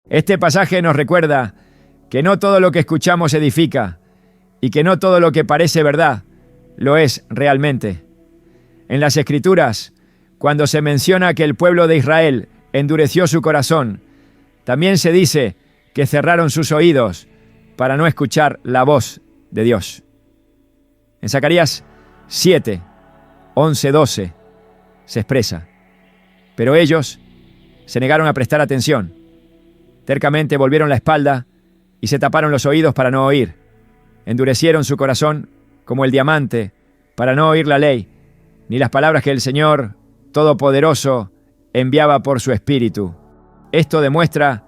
Este pasaje nos recuerda que no todo lo que escuchamos edifica y que no todo lo que parece verdad lo es realmente. En las Escrituras, cuando se menciona que el pueblo de Israel endureció su corazón, también se dice que cerraron sus oídos para no escuchar la voz de Dios. En Zacarías 7, 11, 12 se expresa: pero ellos se negaron a prestar atención. Tercamente volvieron la espalda y se taparon los oídos para no oír. Endurecieron su corazón como el diamante para no oír la ley, ni las palabras que el Señor Todopoderoso enviaba por su Espíritu. Esto demuestra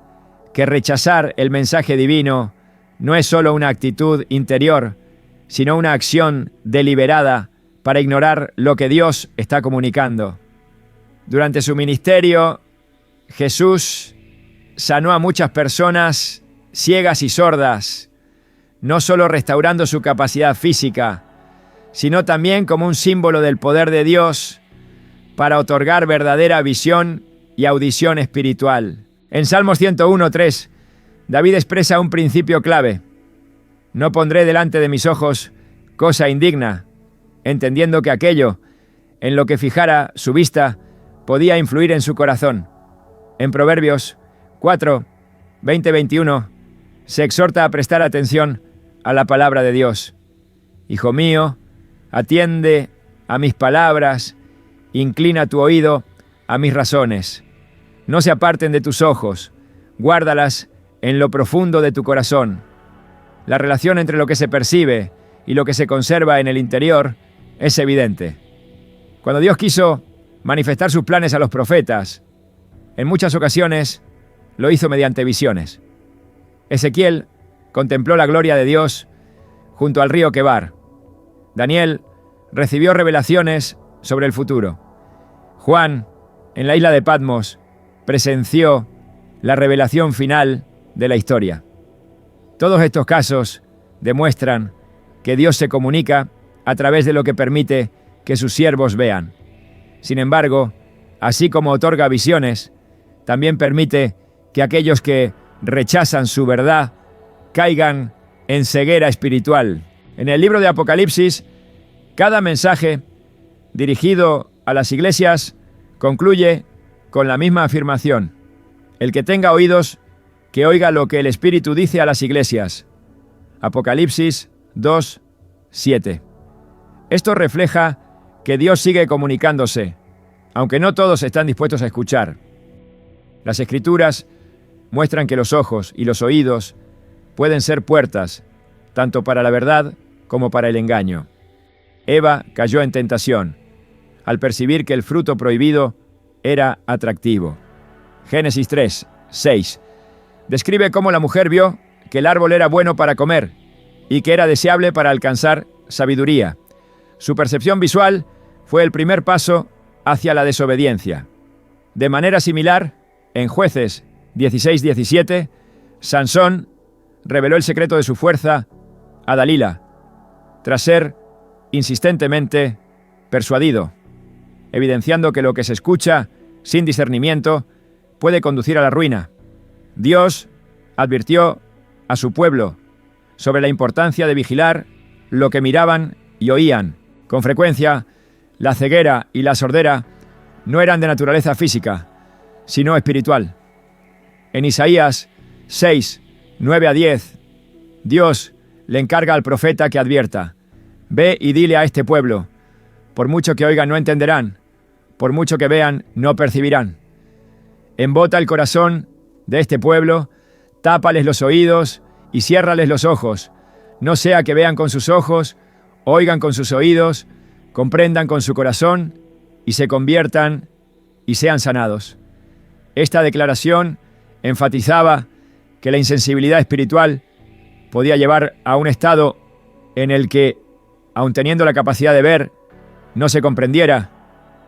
que rechazar el mensaje divino no es solo una actitud interior, sino una acción deliberada para ignorar lo que Dios está comunicando. Durante su ministerio, Jesús sanó a muchas personas ciegas y sordas, no solo restaurando su capacidad física, sino también como un símbolo del poder de Dios para otorgar verdadera visión y audición espiritual. En Salmos 101:3, David expresa un principio clave: no pondré delante de mis ojos cosa indigna, entendiendo que aquello en lo que fijara su vista podía influir en su corazón. En Proverbios 4, 20-21, se exhorta a prestar atención a la palabra de Dios. Hijo mío, atiende a mis palabras, inclina tu oído a mis razones. No se aparten de tus ojos, guárdalas en lo profundo de tu corazón. La relación entre lo que se percibe y lo que se conserva en el interior es evidente. Cuando Dios quiso manifestar sus planes a los profetas, en muchas ocasiones lo hizo mediante visiones. Ezequiel contempló la gloria de Dios junto al río Quebar. Daniel recibió revelaciones sobre el futuro. Juan, en la isla de Patmos, presenció la revelación final de la historia. Todos estos casos demuestran que Dios se comunica a través de lo que permite que sus siervos vean. Sin embargo, así como otorga visiones, también permite que aquellos que rechazan su verdad caigan en ceguera espiritual. En el libro de Apocalipsis, cada mensaje dirigido a las iglesias concluye con la misma afirmación: el que tenga oídos, que oiga lo que el Espíritu dice a las iglesias. Apocalipsis 2, 7. Esto refleja que Dios sigue comunicándose, aunque no todos están dispuestos a escuchar. Las Escrituras muestran que los ojos y los oídos pueden ser puertas, tanto para la verdad como para el engaño. Eva cayó en tentación, al percibir que el fruto prohibido era atractivo. Génesis 3, 6. Describe cómo la mujer vio que el árbol era bueno para comer y que era deseable para alcanzar sabiduría. Su percepción visual fue el primer paso hacia la desobediencia. De manera similar, en Jueces 16-17, Sansón reveló el secreto de su fuerza a Dalila, tras ser insistentemente persuadido, evidenciando que lo que se escucha sin discernimiento puede conducir a la ruina. Dios advirtió a su pueblo sobre la importancia de vigilar lo que miraban y oían. Con frecuencia, la ceguera y la sordera no eran de naturaleza física, sino espiritual. En Isaías 6, 9-10, Dios le encarga al profeta que advierta: ve y dile a este pueblo, por mucho que oigan no entenderán, por mucho que vean no percibirán. Embota el corazón de este pueblo, tápales los oídos y ciérrales los ojos, no sea que vean con sus ojos, oigan con sus oídos, comprendan con su corazón y se conviertan y sean sanados. Esta declaración enfatizaba que la insensibilidad espiritual podía llevar a un estado en el que, aun teniendo la capacidad de ver, no se comprendiera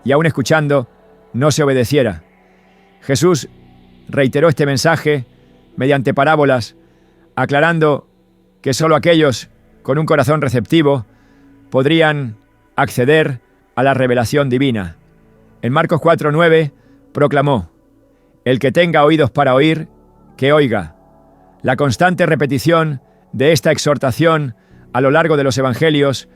y aun escuchando, no se obedeciera. Jesús reiteró este mensaje mediante parábolas, aclarando que solo aquellos con un corazón receptivo podrían acceder a la revelación divina. En Marcos 4:9 proclamó: el que tenga oídos para oír, que que oiga. La constante repetición de esta exhortación a lo largo de los evangelios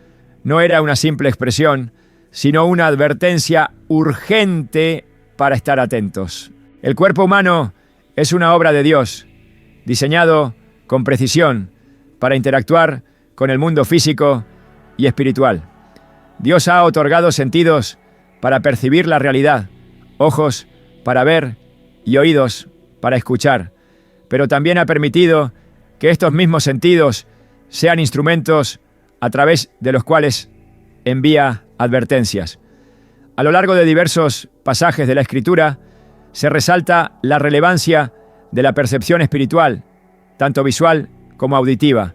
no era una simple expresión, sino una advertencia urgente para estar atentos. El cuerpo humano es una obra de Dios, diseñado con precisión para interactuar con el mundo físico y espiritual. Dios ha otorgado sentidos para percibir la realidad, ojos para ver y oídos para escuchar, pero también ha permitido que estos mismos sentidos sean instrumentos a través de los cuales envía advertencias. A lo largo de diversos pasajes de la Escritura se resalta la relevancia de la percepción espiritual, tanto visual como auditiva,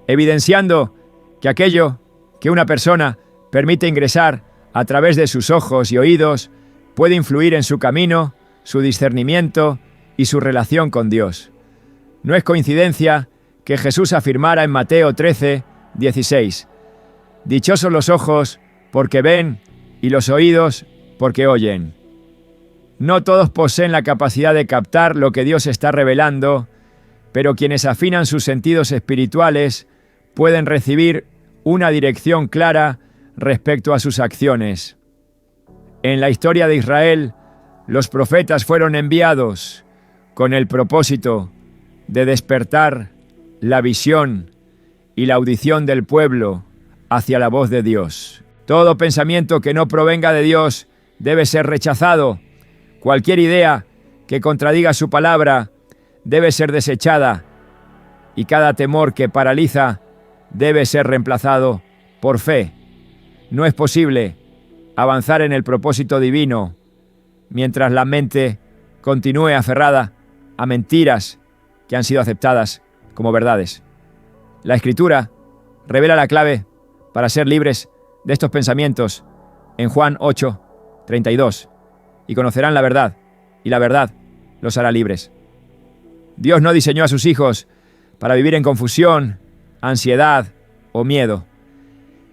evidenciando que aquello que una persona permite ingresar a través de sus ojos y oídos puede influir en su camino, su discernimiento y su relación con Dios. No es coincidencia que Jesús afirmara en Mateo 13, 16: «Dichosos los ojos porque ven y los oídos porque oyen». No todos poseen la capacidad de captar lo que Dios está revelando, pero quienes afinan sus sentidos espirituales pueden recibir una dirección clara respecto a sus acciones. En la historia de Israel, los profetas fueron enviados con el propósito de despertar la visión y la audición del pueblo hacia la voz de Dios. Todo pensamiento que no provenga de Dios debe ser rechazado. Cualquier idea que contradiga su palabra debe ser desechada, y cada temor que paraliza debe ser reemplazado por fe. No es posible avanzar en el propósito divino mientras la mente continúe aferrada a mentiras que han sido aceptadas como verdades. La Escritura revela la clave para ser libres de estos pensamientos en Juan 8, 32. Y conocerán la verdad, y la verdad los hará libres. Dios no diseñó a sus hijos para vivir en confusión, ansiedad o miedo.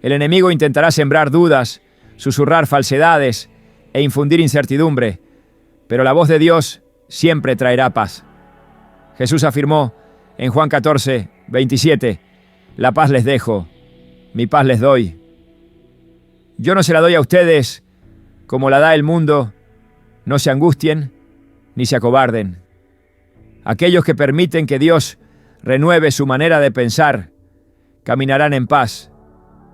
El enemigo intentará sembrar dudas, susurrar falsedades e infundir incertidumbre, pero la voz de Dios siempre traerá paz. Jesús afirmó en Juan 14, 27, «La paz les dejo, mi paz les doy. Yo no se la doy a ustedes como la da el mundo. No se angustien ni se acobarden». Aquellos que permiten que Dios renueve su manera de pensar caminarán en paz,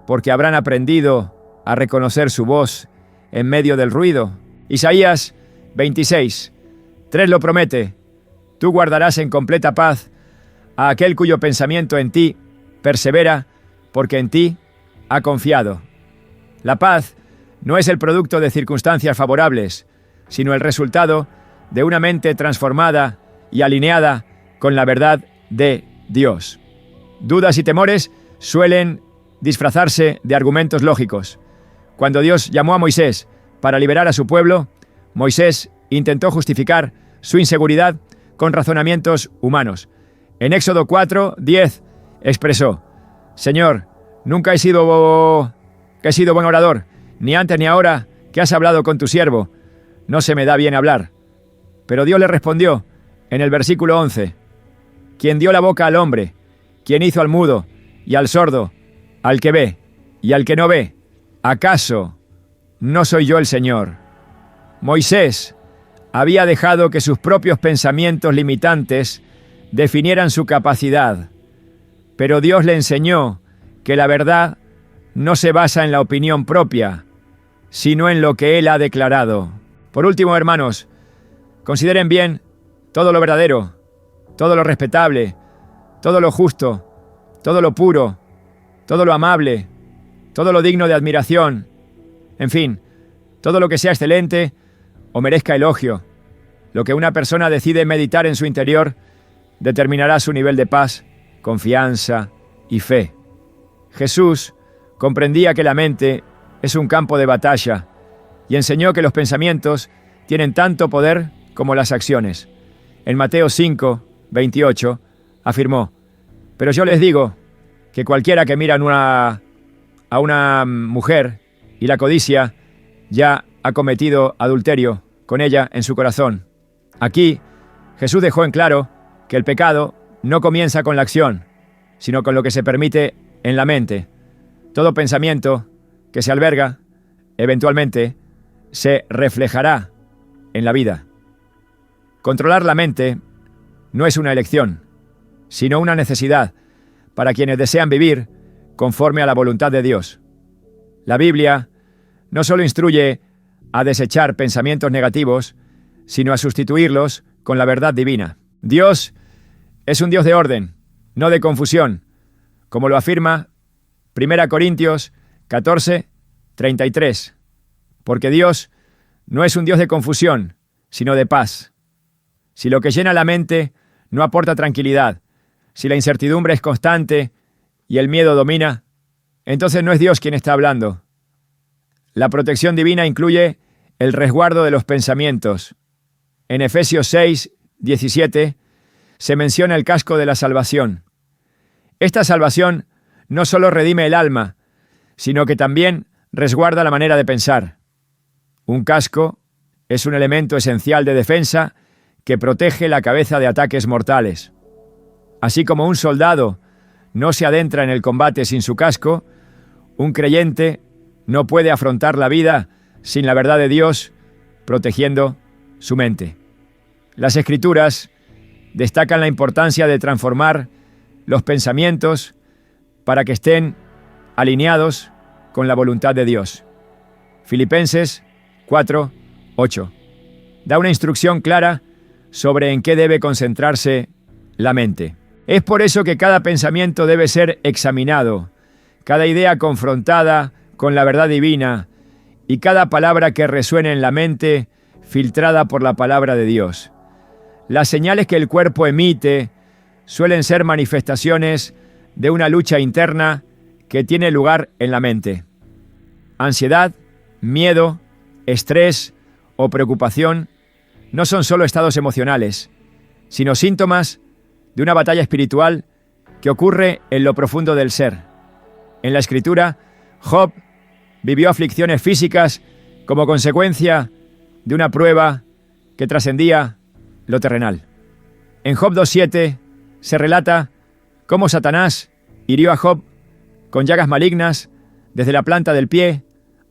porque habrán aprendido a reconocer su voz en medio del ruido. Isaías 26, 3 lo promete: «Tú guardarás en completa paz a aquel cuyo pensamiento en ti persevera, porque en ti ha confiado». La paz no es el producto de circunstancias favorables, sino el resultado de una mente transformada y alineada con la verdad de Dios. Dudas y temores suelen disfrazarse de argumentos lógicos. Cuando Dios llamó a Moisés para liberar a su pueblo, Moisés intentó justificar su inseguridad con razonamientos humanos. En Éxodo 4, 10 expresó: «Señor, nunca he sido buen orador, ni antes ni ahora que has hablado con tu siervo. No se me da bien hablar». Pero Dios le respondió en el versículo 11: «Quien dio la boca al hombre, quien hizo al mudo y al sordo, al que ve y al que no ve, ¿acaso no soy yo el Señor?». Moisés había dejado que sus propios pensamientos limitantes definieran su capacidad, pero Dios le enseñó que la verdad no se basa en la opinión propia, sino en lo que Él ha declarado. Por último, hermanos, consideren bien todo lo verdadero, todo lo respetable, todo lo justo, todo lo puro, todo lo amable, todo lo digno de admiración, en fin, todo lo que sea excelente o merezca elogio. Lo que una persona decide meditar en su interior determinará su nivel de paz, confianza y fe. Jesús comprendía que la mente es un campo de batalla y enseñó que los pensamientos tienen tanto poder como las acciones. En Mateo 5, 28, afirmó: «Pero yo les digo que cualquiera que mira a una mujer y la codicia ya ha cometido adulterio con ella en su corazón». Aquí, Jesús dejó en claro que el pecado no comienza con la acción, sino con lo que se permite en la mente. Todo pensamiento que se alberga, eventualmente, se reflejará en la vida. Controlar la mente no es una elección, sino una necesidad para quienes desean vivir conforme a la voluntad de Dios. La Biblia no solo instruye a desechar pensamientos negativos, sino a sustituirlos con la verdad divina. Dios es un Dios de orden, no de confusión, como lo afirma 1 Corintios 14, 33. Porque Dios no es un Dios de confusión, sino de paz. Si lo que llena la mente no aporta tranquilidad, si la incertidumbre es constante y el miedo domina, entonces no es Dios quien está hablando. La protección divina incluye el resguardo de los pensamientos. En Efesios 6, 17, se menciona el casco de la salvación. Esta salvación no solo redime el alma, sino que también resguarda la manera de pensar. Un casco es un elemento esencial de defensa que protege la cabeza de ataques mortales. Así como un soldado no se adentra en el combate sin su casco, un creyente no puede afrontar la vida sin la verdad de Dios, protegiendo su mente. Las Escrituras destacan la importancia de transformar los pensamientos para que estén alineados con la voluntad de Dios. Filipenses 4, 8. Da una instrucción clara sobre en qué debe concentrarse la mente. Es por eso que cada pensamiento debe ser examinado, cada idea confrontada con la verdad divina y cada palabra que resuene en la mente filtrada por la palabra de Dios. Las señales que el cuerpo emite suelen ser manifestaciones de una lucha interna que tiene lugar en la mente. Ansiedad, miedo, estrés o preocupación no son solo estados emocionales, sino síntomas de una batalla espiritual que ocurre en lo profundo del ser. En la Escritura, Job vivió aflicciones físicas como consecuencia de una prueba que trascendía lo terrenal. En Job 2:7 se relata cómo Satanás hirió a Job con llagas malignas desde la planta del pie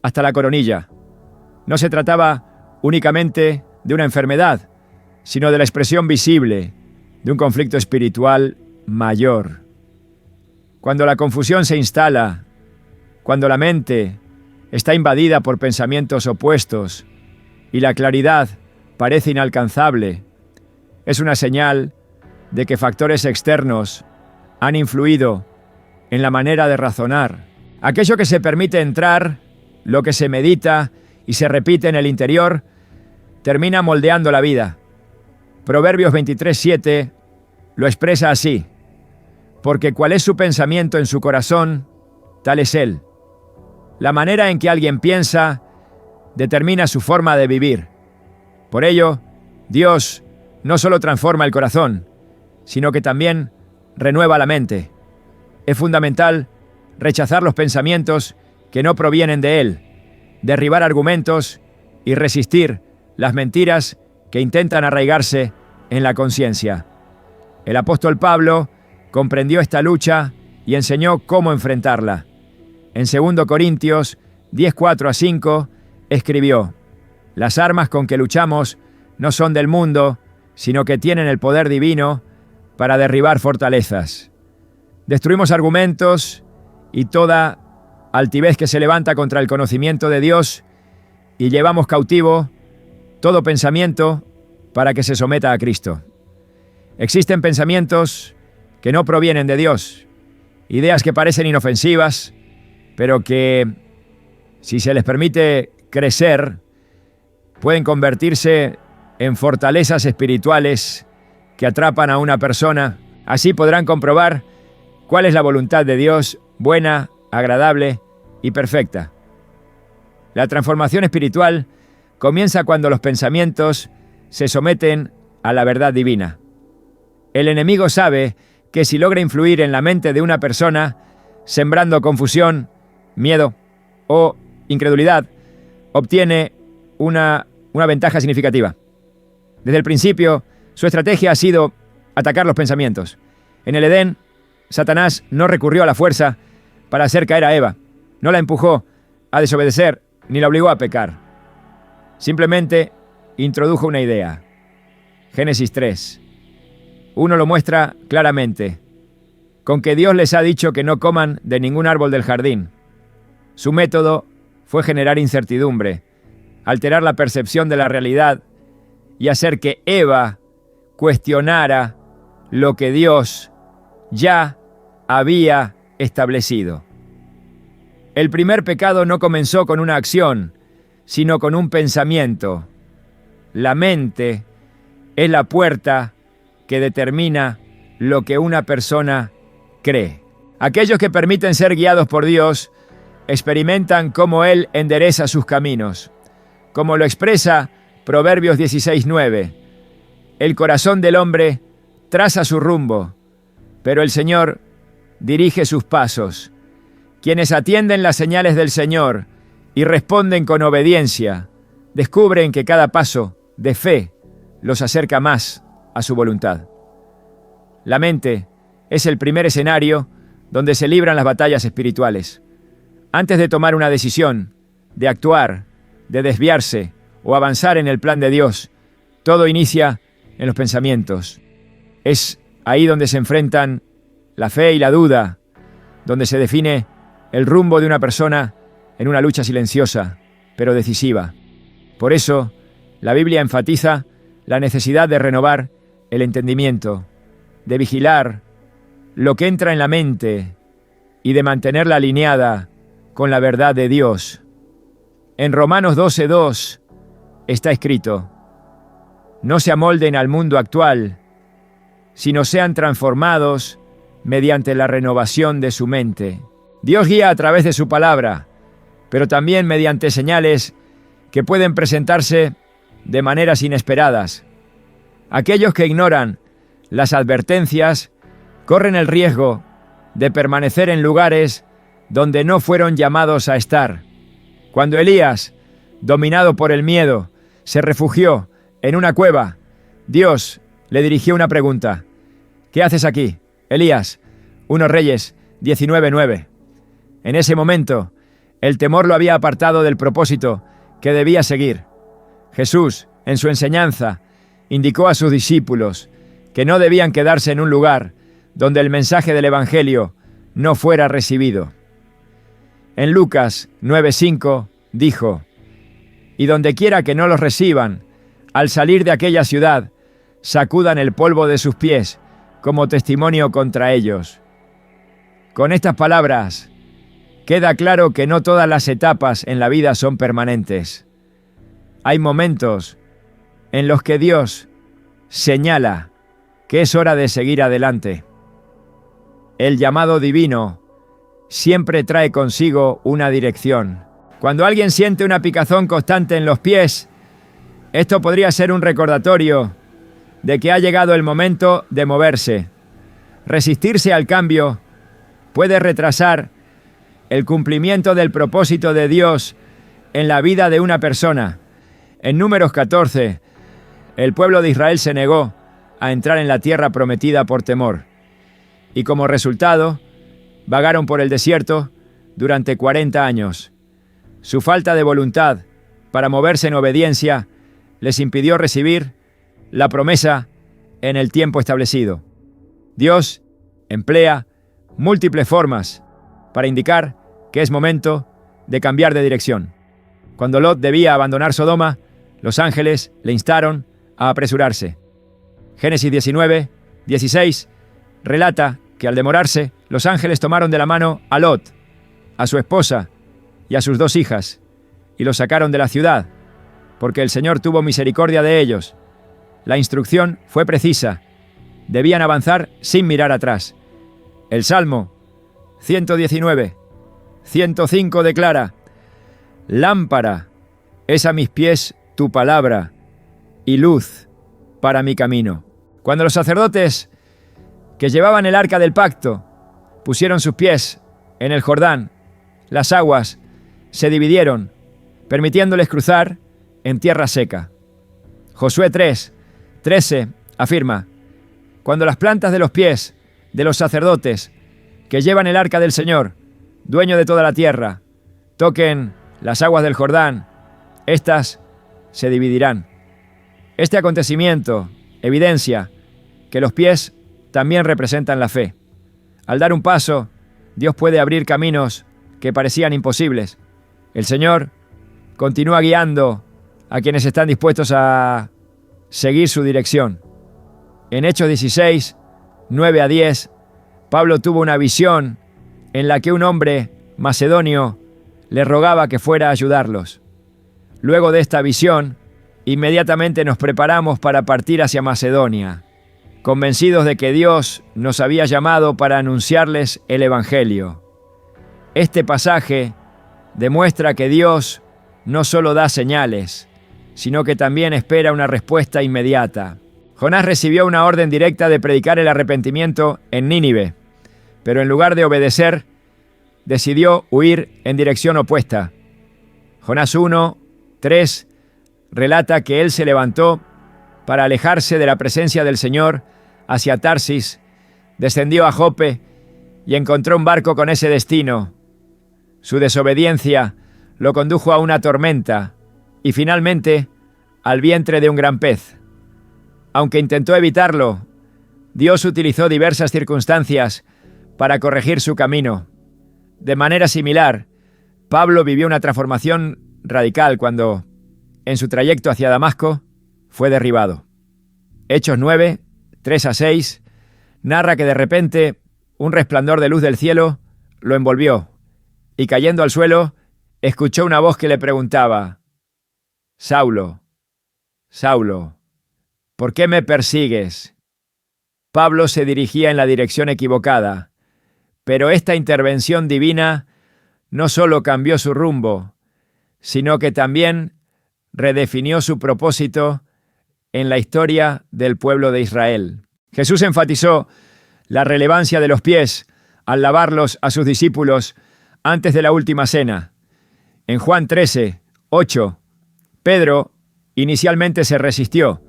hasta la coronilla. No se trataba únicamente de una enfermedad, sino de la expresión visible de un conflicto espiritual mayor. Cuando la confusión se instala, cuando la mente está invadida por pensamientos opuestos y la claridad parece inalcanzable, es una señal de que factores externos han influido en la manera de razonar. Aquello que se permite entrar, lo que se medita y se repite en el interior, termina moldeando la vida. Proverbios 23:7 lo expresa así: porque cuál es su pensamiento en su corazón, tal es él. La manera en que alguien piensa determina su forma de vivir. Por ello, Dios no solo transforma el corazón, sino que también renueva la mente. Es fundamental rechazar los pensamientos que no provienen de Él, derribar argumentos y resistir las mentiras que intentan arraigarse en la conciencia. El apóstol Pablo comprendió esta lucha y enseñó cómo enfrentarla. En 2 Corintios 10:4-5 escribió: las armas con que luchamos no son del mundo, sino que tienen el poder divino para derribar fortalezas. Destruimos argumentos y toda altivez que se levanta contra el conocimiento de Dios y llevamos cautivo todo pensamiento para que se someta a Cristo. Existen pensamientos que no provienen de Dios, ideas que parecen inofensivas, pero que, si se les permite crecer, pueden convertirse en fortalezas espirituales que atrapan a una persona. Así podrán comprobar cuál es la voluntad de Dios, buena, agradable y perfecta. La transformación espiritual comienza cuando los pensamientos se someten a la verdad divina. El enemigo sabe que si logra influir en la mente de una persona, sembrando confusión, miedo o incredulidad, obtiene una ventaja significativa. Desde el principio, su estrategia ha sido atacar los pensamientos. En el Edén, Satanás no recurrió a la fuerza para hacer caer a Eva. No la empujó a desobedecer ni la obligó a pecar. Simplemente introdujo una idea. Génesis 3. Uno lo muestra claramente. Con que Dios les ha dicho que no coman de ningún árbol del jardín. Su método fue generar incertidumbre, alterar la percepción de la realidad y hacer que Eva cuestionara lo que Dios ya había establecido. El primer pecado no comenzó con una acción, sino con un pensamiento. La mente es la puerta que determina lo que una persona cree. Aquellos que permiten ser guiados por Dios experimentan cómo Él endereza sus caminos. Como lo expresa Proverbios 16:9. El corazón del hombre traza su rumbo, pero el Señor dirige sus pasos. Quienes atienden las señales del Señor y responden con obediencia, descubren que cada paso de fe los acerca más a su voluntad. La mente es el primer escenario donde se libran las batallas espirituales. Antes de tomar una decisión, de actuar, de desviarse o avanzar en el plan de Dios, todo inicia en los pensamientos. Es ahí donde se enfrentan la fe y la duda, donde se define el rumbo de una persona en una lucha silenciosa, pero decisiva. Por eso, la Biblia enfatiza la necesidad de renovar el entendimiento, de vigilar lo que entra en la mente y de mantenerla alineada con la verdad de Dios. En Romanos 12:2 está escrito: no se amolden al mundo actual, sino sean transformados mediante la renovación de su mente. Dios guía a través de su palabra, pero también mediante señales que pueden presentarse de maneras inesperadas. Aquellos que ignoran las advertencias corren el riesgo de permanecer en lugares donde no fueron llamados a estar. Cuando Elías, dominado por el miedo, se refugió en una cueva, Dios le dirigió una pregunta. ¿Qué haces aquí, Elías? 1 Reyes 19:9. En ese momento, el temor lo había apartado del propósito que debía seguir. Jesús, en su enseñanza, indicó a sus discípulos que no debían quedarse en un lugar donde el mensaje del Evangelio no fuera recibido. En Lucas 9:5 dijo: y donde quiera que no los reciban, al salir de aquella ciudad, sacudan el polvo de sus pies como testimonio contra ellos. Con estas palabras, queda claro que no todas las etapas en la vida son permanentes. Hay momentos en los que Dios señala que es hora de seguir adelante. El llamado divino siempre trae consigo una dirección. Cuando alguien siente una picazón constante en los pies, esto podría ser un recordatorio de que ha llegado el momento de moverse. Resistirse al cambio puede retrasar el cumplimiento del propósito de Dios en la vida de una persona. En Números 14, el pueblo de Israel se negó a entrar en la tierra prometida por temor. Y como resultado, vagaron por el desierto durante 40 años. Su falta de voluntad para moverse en obediencia les impidió recibir la promesa en el tiempo establecido. Dios emplea múltiples formas para indicar que es momento de cambiar de dirección. Cuando Lot debía abandonar Sodoma, los ángeles le instaron a apresurarse. Génesis 19:16 relata que al demorarse, los ángeles tomaron de la mano a Lot, a su esposa y a sus 2 hijas, y los sacaron de la ciudad, porque el Señor tuvo misericordia de ellos. La instrucción fue precisa. Debían avanzar sin mirar atrás. El Salmo 119:105 declara: lámpara es a mis pies tu palabra y luz para mi camino. Cuando los sacerdotes que llevaban el arca del pacto pusieron sus pies en el Jordán, las aguas se dividieron, permitiéndoles cruzar en tierra seca. Josué 3:13 afirma: cuando las plantas de los pies de los sacerdotes que llevan el arca del Señor, dueño de toda la tierra, toquen las aguas del Jordán, éstas se dividirán. Este acontecimiento evidencia que los pies también representan la fe. Al dar un paso, Dios puede abrir caminos que parecían imposibles. El Señor continúa guiando a quienes están dispuestos a seguir su dirección. En Hechos 16, 9 a 10, Pablo tuvo una visión en la que un hombre macedonio le rogaba que fuera a ayudarlos. Luego de esta visión, inmediatamente nos preparamos para partir hacia Macedonia, convencidos de que Dios nos había llamado para anunciarles el Evangelio. Este pasaje demuestra que Dios no solo da señales, sino que también espera una respuesta inmediata. Jonás recibió una orden directa de predicar el arrepentimiento en Nínive, pero en lugar de obedecer, decidió huir en dirección opuesta. Jonás 1, 3 relata que él se levantó para alejarse de la presencia del Señor hacia Tarsis, descendió a Jope y encontró un barco con ese destino. Su desobediencia lo condujo a una tormenta y finalmente al vientre de un gran pez. Aunque intentó evitarlo, Dios utilizó diversas circunstancias para corregir su camino. De manera similar, Pablo vivió una transformación radical cuando, en su trayecto hacia Damasco, fue derribado. Hechos 9, 3 a 6, narra que de repente un resplandor de luz del cielo lo envolvió y cayendo al suelo, escuchó una voz que le preguntaba: «Saulo, Saulo, ¿por qué me persigues?». Pablo se dirigía en la dirección equivocada, pero esta intervención divina no solo cambió su rumbo, sino que también redefinió su propósito en la historia del pueblo de Israel. Jesús enfatizó la relevancia de los pies al lavarlos a sus discípulos antes de la última cena. En Juan 13, 8, Pedro inicialmente se resistió,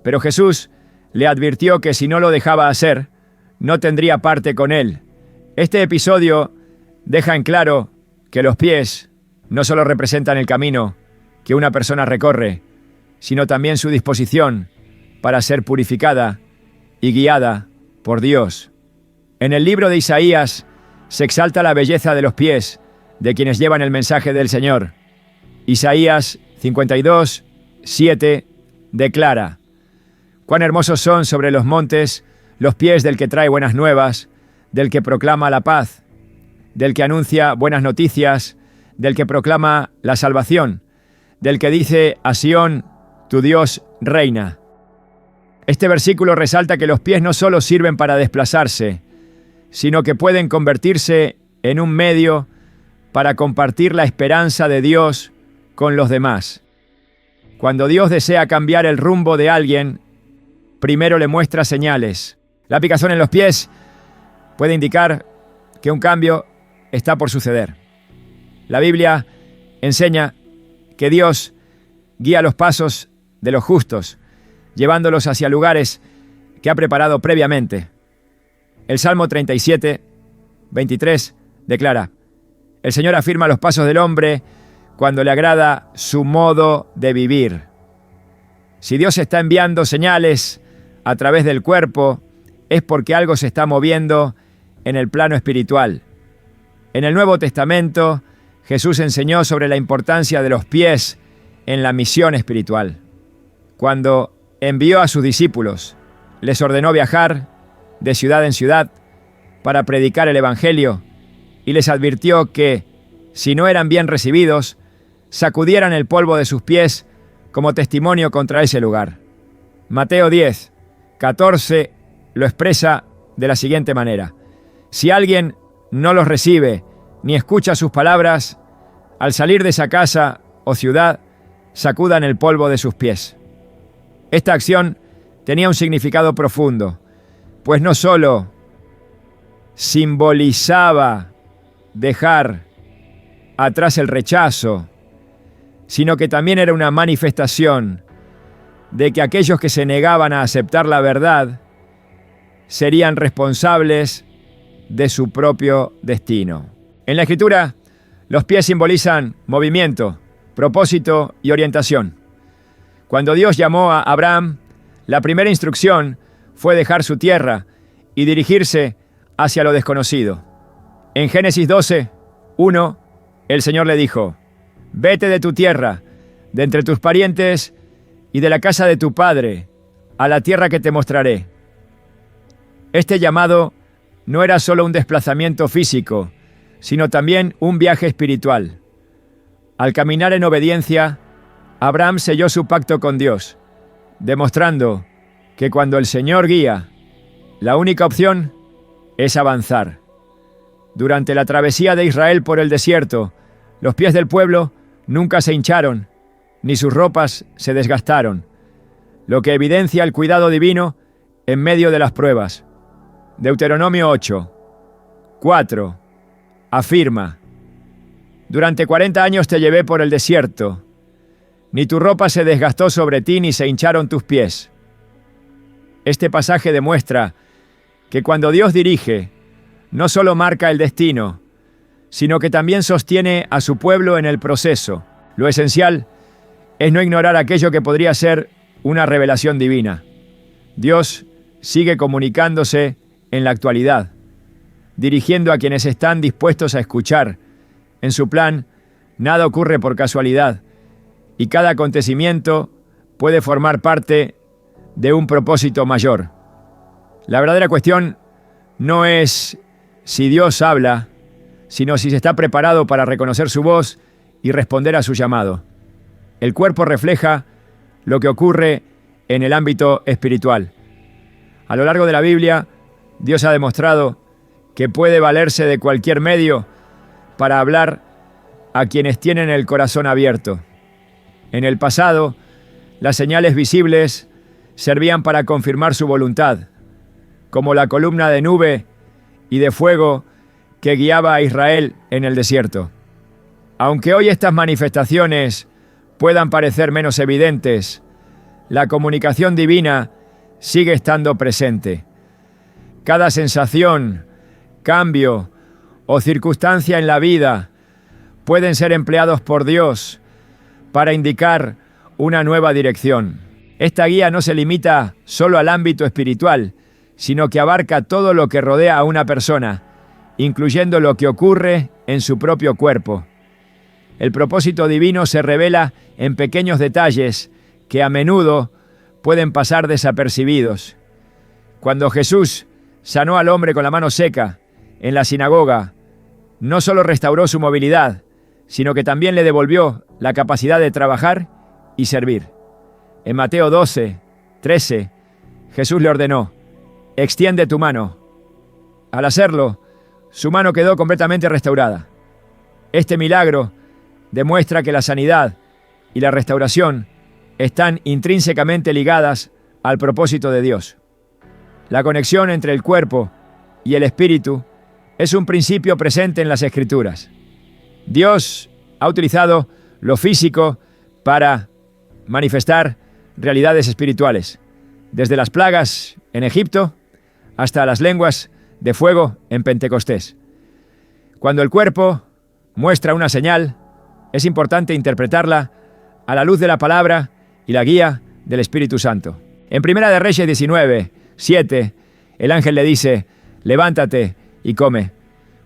pero Jesús le advirtió que si no lo dejaba hacer, no tendría parte con él. Este episodio deja en claro que los pies no solo representan el camino que una persona recorre, sino también su disposición para ser purificada y guiada por Dios. En el libro de Isaías se exalta la belleza de los pies de quienes llevan el mensaje del Señor. Isaías 52, 7 declara: «Cuán hermosos son sobre los montes los pies del que trae buenas nuevas, del que proclama la paz, del que anuncia buenas noticias, del que proclama la salvación, del que dice a Sión, tu Dios reina». Este versículo resalta que los pies no solo sirven para desplazarse, sino que pueden convertirse en un medio para compartir la esperanza de Dios con los demás. Cuando Dios desea cambiar el rumbo de alguien, primero le muestra señales. La picazón en los pies puede indicar que un cambio está por suceder. La Biblia enseña que Dios guía los pasos de los justos, llevándolos hacia lugares que ha preparado previamente. El Salmo 37, 23 declara: «El Señor afirma los pasos del hombre cuando le agrada su modo de vivir». Si Dios está enviando señales a través del cuerpo, es porque algo se está moviendo en el plano espiritual. En el Nuevo Testamento, Jesús enseñó sobre la importancia de los pies en la misión espiritual. Cuando envió a sus discípulos, les ordenó viajar de ciudad en ciudad para predicar el Evangelio y les advirtió que, si no eran bien recibidos, sacudieran el polvo de sus pies como testimonio contra ese lugar. Mateo 10, 14 lo expresa de la siguiente manera: «Si alguien no los recibe ni escucha sus palabras, al salir de esa casa o ciudad, sacudan el polvo de sus pies». Esta acción tenía un significado profundo, pues no solo simbolizaba dejar atrás el rechazo, sino que también era una manifestación de que aquellos que se negaban a aceptar la verdad serían responsables de su propio destino. En la Escritura, los pies simbolizan movimiento, propósito y orientación. Cuando Dios llamó a Abraham, la primera instrucción fue dejar su tierra y dirigirse hacia lo desconocido. En Génesis 12:1, el Señor le dijo: «Vete de tu tierra, de entre tus parientes y de la casa de tu padre, a la tierra que te mostraré». Este llamado no era solo un desplazamiento físico, sino también un viaje espiritual. Al caminar en obediencia, Abraham selló su pacto con Dios, demostrando que cuando el Señor guía, la única opción es avanzar. Durante la travesía de Israel por el desierto, los pies del pueblo nunca se hincharon, ni sus ropas se desgastaron, lo que evidencia el cuidado divino en medio de las pruebas. Deuteronomio 8:4 afirma: «Durante 40 años te llevé por el desierto, ni tu ropa se desgastó sobre ti, ni se hincharon tus pies». Este pasaje demuestra que cuando Dios dirige, no solo marca el destino, sino que también sostiene a su pueblo en el proceso. Lo esencial es no ignorar aquello que podría ser una revelación divina. Dios sigue comunicándose en la actualidad, dirigiendo a quienes están dispuestos a escuchar. En su plan, nada ocurre por casualidad, y cada acontecimiento puede formar parte de un propósito mayor. La verdadera cuestión no es si Dios habla, sino si se está preparado para reconocer su voz y responder a su llamado. El cuerpo refleja lo que ocurre en el ámbito espiritual. A lo largo de la Biblia, Dios ha demostrado que puede valerse de cualquier medio para hablar a quienes tienen el corazón abierto. En el pasado, las señales visibles servían para confirmar su voluntad, como la columna de nube y de fuego que guiaba a Israel en el desierto. Aunque hoy estas manifestaciones puedan parecer menos evidentes, la comunicación divina sigue estando presente. Cada sensación, cambio o circunstancia en la vida pueden ser empleados por Dios para indicar una nueva dirección. Esta guía no se limita solo al ámbito espiritual, sino que abarca todo lo que rodea a una persona, incluyendo lo que ocurre en su propio cuerpo. El propósito divino se revela en pequeños detalles que a menudo pueden pasar desapercibidos. Cuando Jesús sanó al hombre con la mano seca en la sinagoga, no solo restauró su movilidad, sino que también le devolvió la capacidad de trabajar y servir. En Mateo 12:13, Jesús le ordenó: «Extiende tu mano». Al hacerlo, su mano quedó completamente restaurada. Este milagro demuestra que la sanidad y la restauración están intrínsecamente ligadas al propósito de Dios. La conexión entre el cuerpo y el espíritu es un principio presente en las Escrituras. Dios ha utilizado lo físico para manifestar realidades espirituales, desde las plagas en Egipto hasta las lenguas de fuego en Pentecostés. Cuando el cuerpo muestra una señal, es importante interpretarla a la luz de la palabra y la guía del Espíritu Santo. En Primera de Reyes 19:7, el ángel le dice: «Levántate y come,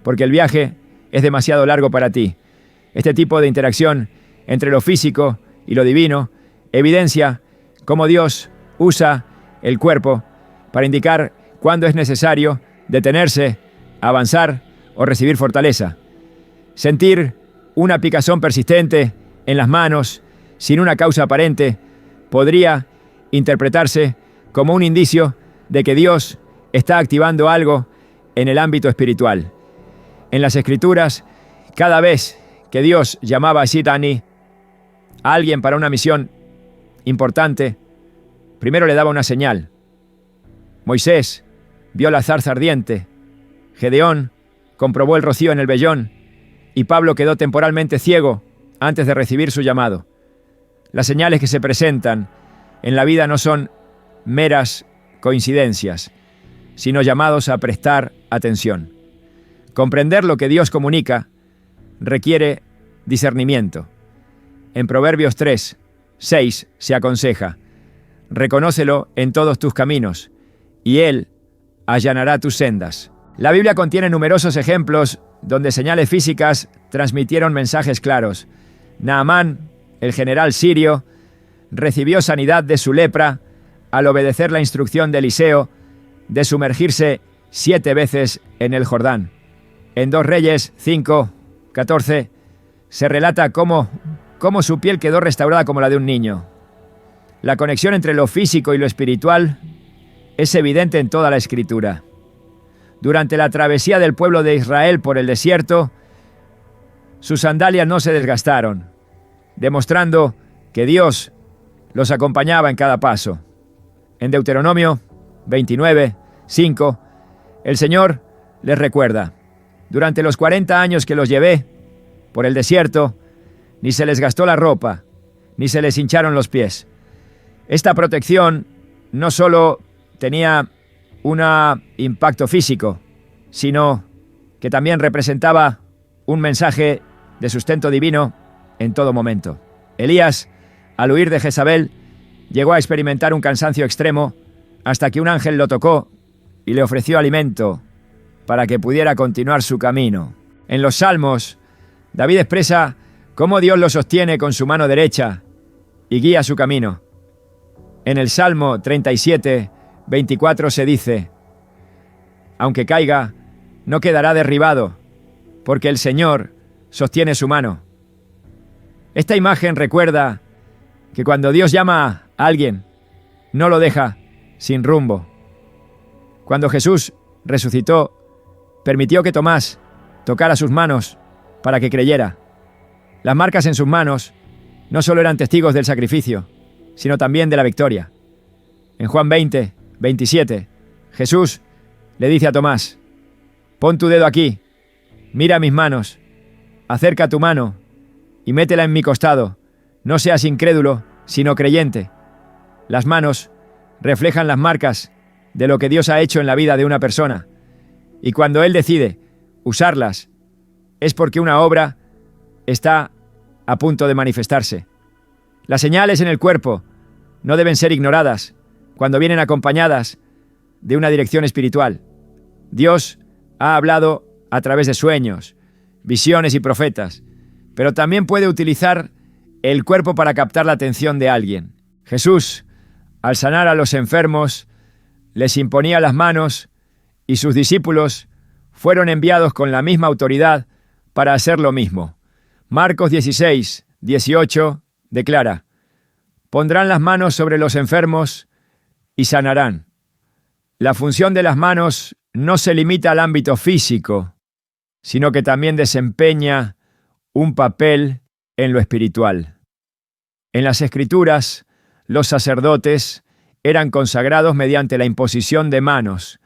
porque el viaje es demasiado largo para ti». Este tipo de interacción entre lo físico y lo divino evidencia cómo Dios usa el cuerpo para indicar cuándo es necesario detenerse, avanzar o recibir fortaleza. Sentir una picazón persistente en las manos sin una causa aparente podría interpretarse como un indicio de que Dios está activando algo en el ámbito espiritual. En las Escrituras, cada vez que Dios llamaba a Sitani, a alguien para una misión importante, primero le daba una señal. Moisés vio la zarza ardiente, Gedeón comprobó el rocío en el vellón y Pablo quedó temporalmente ciego antes de recibir su llamado. Las señales que se presentan en la vida no son meras coincidencias, sino llamados a prestar atención. Comprender lo que Dios comunica requiere discernimiento. En Proverbios 3:6 se aconseja: reconócelo en todos tus caminos, y Él allanará tus sendas. La Biblia contiene numerosos ejemplos donde señales físicas transmitieron mensajes claros. Naamán, el general sirio, recibió sanidad de su lepra al obedecer la instrucción de Eliseo de sumergirse 7 veces en el Jordán. En 2 Reyes 5:14 se relata cómo su piel quedó restaurada como la de un niño. La conexión entre lo físico y lo espiritual es evidente en toda la Escritura. Durante la travesía del pueblo de Israel por el desierto, sus sandalias no se desgastaron, demostrando que Dios los acompañaba en cada paso. En Deuteronomio 29:5, el Señor les recuerda: durante los 40 años que los llevé por el desierto, ni se les gastó la ropa, ni se les hincharon los pies. Esta protección no solo tenía un impacto físico, sino que también representaba un mensaje de sustento divino en todo momento. Elías, al huir de Jezabel, llegó a experimentar un cansancio extremo hasta que un ángel lo tocó y le ofreció alimento para que pudiera continuar su camino. En los Salmos, David expresa cómo Dios lo sostiene con su mano derecha y guía su camino. En el Salmo 37:24 se dice: aunque caiga, no quedará derribado, porque el Señor sostiene su mano. Esta imagen recuerda que cuando Dios llama a alguien, no lo deja sin rumbo. Cuando Jesús resucitó, permitió que Tomás tocara sus manos para que creyera. Las marcas en sus manos no solo eran testigos del sacrificio, sino también de la victoria. En Juan 20:27, Jesús le dice a Tomás: pon tu dedo aquí, mira mis manos, acerca tu mano y métela en mi costado. No seas incrédulo, sino creyente. Las manos reflejan las marcas de lo que Dios ha hecho en la vida de una persona. Y cuando Él decide usarlas, es porque una obra está a punto de manifestarse. Las señales en el cuerpo no deben ser ignoradas cuando vienen acompañadas de una dirección espiritual. Dios ha hablado a través de sueños, visiones y profetas, pero también puede utilizar el cuerpo para captar la atención de alguien. Jesús, al sanar a los enfermos, les imponía las manos y sus discípulos fueron enviados con la misma autoridad para hacer lo mismo. Marcos 16:18 declara: pondrán las manos sobre los enfermos y sanarán. La función de las manos no se limita al ámbito físico, sino que también desempeña un papel en lo espiritual. En las Escrituras, los sacerdotes eran consagrados mediante la imposición de manos,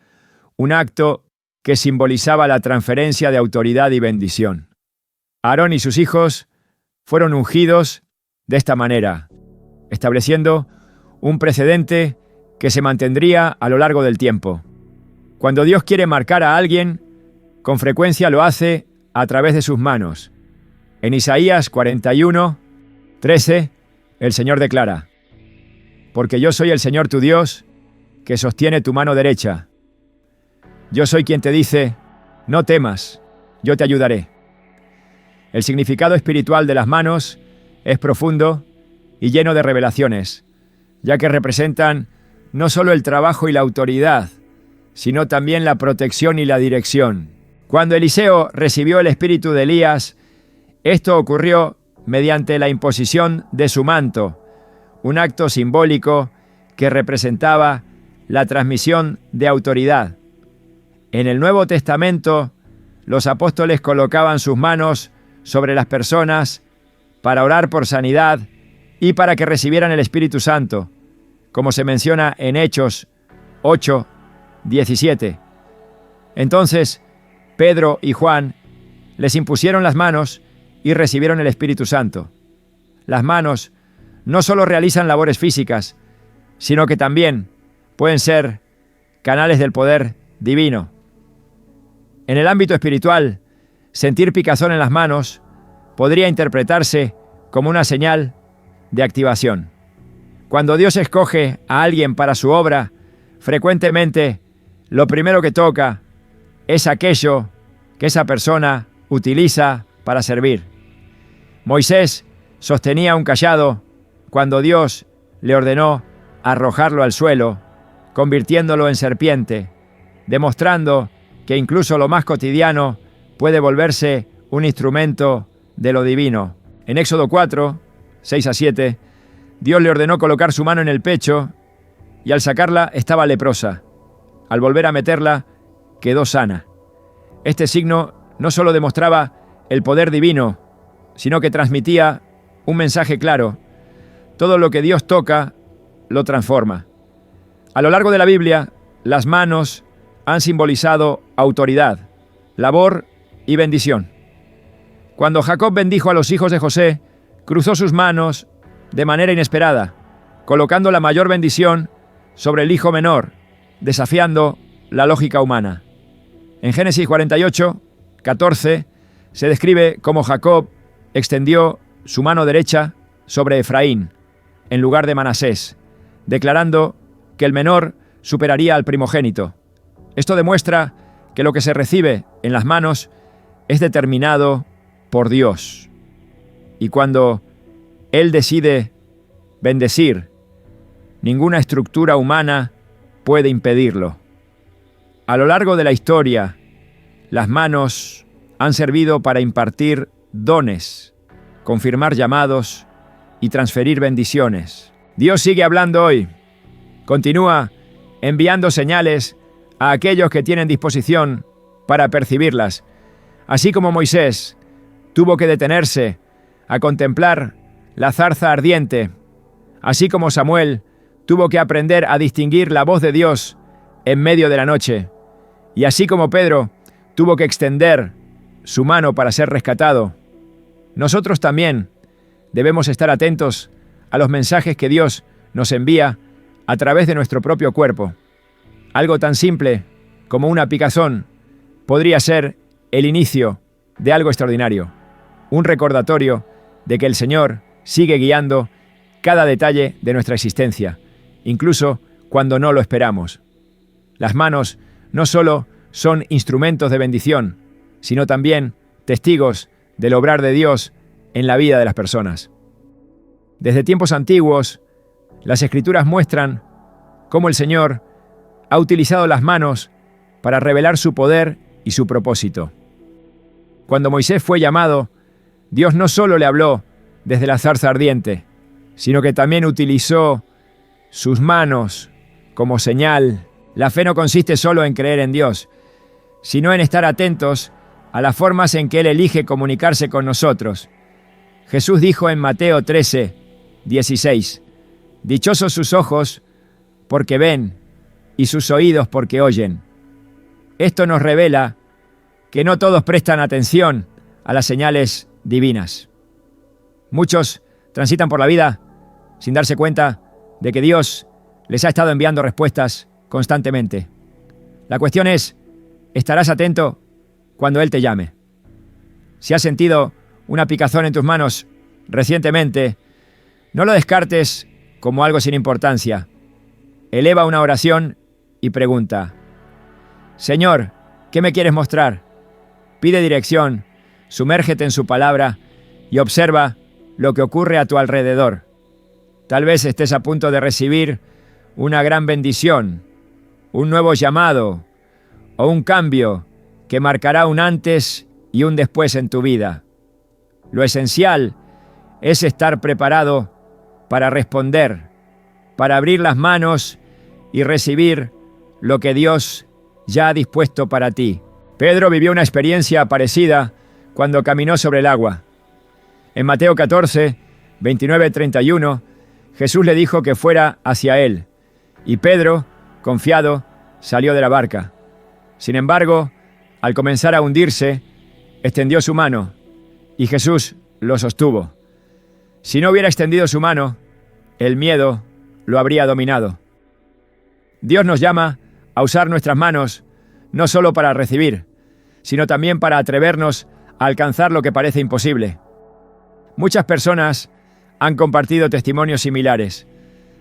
un acto que simbolizaba la transferencia de autoridad y bendición. Aarón y sus hijos fueron ungidos de esta manera, estableciendo un precedente que se mantendría a lo largo del tiempo. Cuando Dios quiere marcar a alguien, con frecuencia lo hace a través de sus manos. En Isaías 41:13, el Señor declara: porque yo soy el Señor tu Dios, que sostiene tu mano derecha. Yo soy quien te dice: no temas, yo te ayudaré. El significado espiritual de las manos es profundo y lleno de revelaciones, ya que representan no solo el trabajo y la autoridad, sino también la protección y la dirección. Cuando Eliseo recibió el espíritu de Elías, esto ocurrió mediante la imposición de su manto, un acto simbólico que representaba la transmisión de autoridad. En el Nuevo Testamento, los apóstoles colocaban sus manos sobre las personas para orar por sanidad y para que recibieran el Espíritu Santo, como se menciona en Hechos 8:17. Entonces, Pedro y Juan les impusieron las manos y recibieron el Espíritu Santo. Las manos no solo realizan labores físicas, sino que también pueden ser canales del poder divino. En el ámbito espiritual, sentir picazón en las manos podría interpretarse como una señal de activación. Cuando Dios escoge a alguien para su obra, frecuentemente lo primero que toca es aquello que esa persona utiliza para servir. Moisés sostenía un cayado cuando Dios le ordenó arrojarlo al suelo, convirtiéndolo en serpiente, demostrando que incluso lo más cotidiano puede volverse un instrumento de lo divino. En Éxodo 4, 6-7, Dios le ordenó colocar su mano en el pecho y al sacarla estaba leprosa. Al volver a meterla, quedó sana. Este signo no solo demostraba el poder divino, sino que transmitía un mensaje claro. Todo lo que Dios toca, lo transforma. A lo largo de la Biblia, las manos han simbolizado autoridad, labor y bendición. Cuando Jacob bendijo a los hijos de José, cruzó sus manos de manera inesperada, colocando la mayor bendición sobre el hijo menor, desafiando la lógica humana. En Génesis 48, 14, se describe cómo Jacob extendió su mano derecha sobre Efraín, en lugar de Manasés, declarando que el menor superaría al primogénito. Esto demuestra que lo que se recibe en las manos es determinado por Dios. Y cuando Él decide bendecir, ninguna estructura humana puede impedirlo. A lo largo de la historia, las manos han servido para impartir dones, confirmar llamados y transferir bendiciones. Dios sigue hablando hoy. Continúa enviando señales a aquellos que tienen disposición para percibirlas. Así como Moisés tuvo que detenerse a contemplar la zarza ardiente, así como Samuel tuvo que aprender a distinguir la voz de Dios en medio de la noche, y así como Pedro tuvo que extender su mano para ser rescatado, nosotros también debemos estar atentos a los mensajes que Dios nos envía a través de nuestro propio cuerpo. Algo tan simple como una picazón podría ser el inicio de algo extraordinario, un recordatorio de que el Señor sigue guiando cada detalle de nuestra existencia, incluso cuando no lo esperamos. Las manos no solo son instrumentos de bendición, sino también testigos del obrar de Dios en la vida de las personas. Desde tiempos antiguos, las Escrituras muestran cómo el Señor ha utilizado las manos para revelar su poder y su propósito. Cuando Moisés fue llamado, Dios no solo le habló desde la zarza ardiente, sino que también utilizó sus manos como señal. La fe no consiste solo en creer en Dios, sino en estar atentos a las formas en que Él elige comunicarse con nosotros. Jesús dijo en Mateo 13, 16, «Dichosos sus ojos porque ven y sus oídos porque oyen». Esto nos revela que no todos prestan atención a las señales divinas. Muchos transitan por la vida sin darse cuenta de que Dios les ha estado enviando respuestas constantemente. La cuestión es, ¿estarás atento cuando Él te llame? Si has sentido una picazón en tus manos recientemente, no lo descartes como algo sin importancia. Eleva una oración y pregunta: Señor, ¿qué me quieres mostrar? Pide dirección, sumérgete en su palabra y observa lo que ocurre a tu alrededor. Tal vez estés a punto de recibir una gran bendición, un nuevo llamado o un cambio que marcará un antes y un después en tu vida. Lo esencial es estar preparado para responder, para abrir las manos y recibir lo que Dios ya ha dispuesto para ti. Pedro vivió una experiencia parecida cuando caminó sobre el agua. En Mateo 14, 29-31, Jesús le dijo que fuera hacia él, y Pedro, confiado, salió de la barca. Sin embargo, al comenzar a hundirse, extendió su mano, y Jesús lo sostuvo. Si no hubiera extendido su mano, el miedo lo habría dominado. Dios nos llama a usar nuestras manos no solo para recibir, sino también para atrevernos a alcanzar lo que parece imposible. Muchas personas han compartido testimonios similares.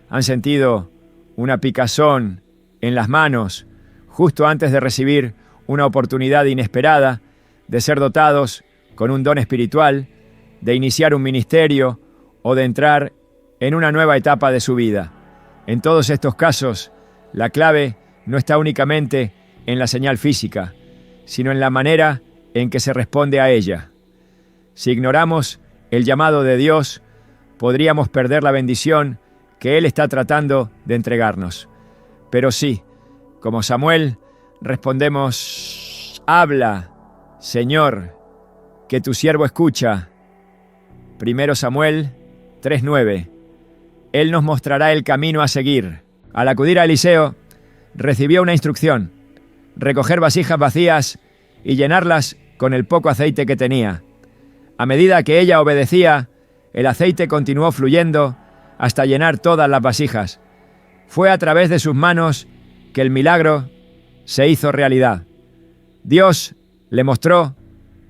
Han sentido una picazón en las manos justo antes de recibir una oportunidad inesperada de ser dotados con un don espiritual, de iniciar un ministerio o de entrar en una nueva etapa de su vida. En todos estos casos, la clave no está únicamente en la señal física, sino en la manera en que se responde a ella. Si ignoramos el llamado de Dios, podríamos perder la bendición que Él está tratando de entregarnos. Pero sí, como Samuel, respondemos: habla, Señor, que tu siervo escucha. 1 Samuel 3:9. Él nos mostrará el camino a seguir. Al acudir a Eliseo, recibió una instrucción: recoger vasijas vacías y llenarlas con el poco aceite que tenía. A medida que ella obedecía, el aceite continuó fluyendo hasta llenar todas las vasijas. Fue a través de sus manos que el milagro se hizo realidad. Dios le mostró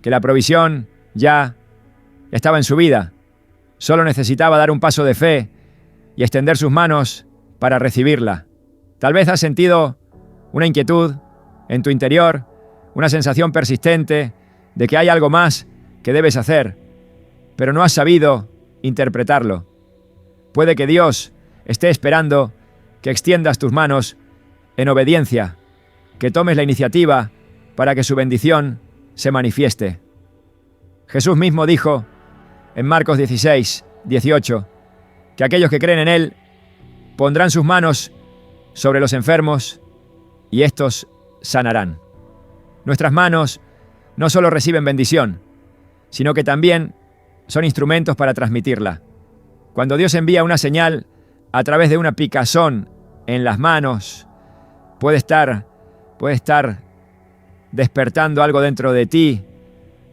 que la provisión ya estaba en su vida. Solo necesitaba dar un paso de fe y extender sus manos para recibirla. Tal vez has sentido una inquietud en tu interior, una sensación persistente de que hay algo más que debes hacer, pero no has sabido interpretarlo. Puede que Dios esté esperando que extiendas tus manos en obediencia, que tomes la iniciativa para que su bendición se manifieste. Jesús mismo dijo en Marcos 16:18 que aquellos que creen en Él pondrán sus manos sobre los enfermos y estos sanarán. Nuestras manos no solo reciben bendición, sino que también son instrumentos para transmitirla. Cuando Dios envía una señal a través de una picazón en las manos, puede estar despertando algo dentro de ti,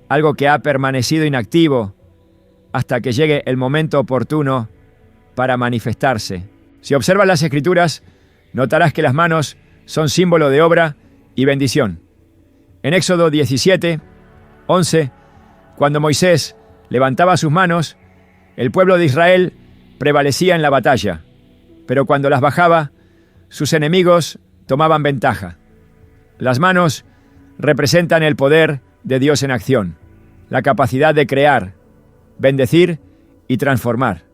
algo que ha permanecido inactivo hasta que llegue el momento oportuno para manifestarse. Si observas las Escrituras, notarás que las manos son símbolo de obra y bendición. En Éxodo 17:11, cuando Moisés levantaba sus manos, el pueblo de Israel prevalecía en la batalla, pero cuando las bajaba, sus enemigos tomaban ventaja. Las manos representan el poder de Dios en acción, la capacidad de crear, bendecir y transformar.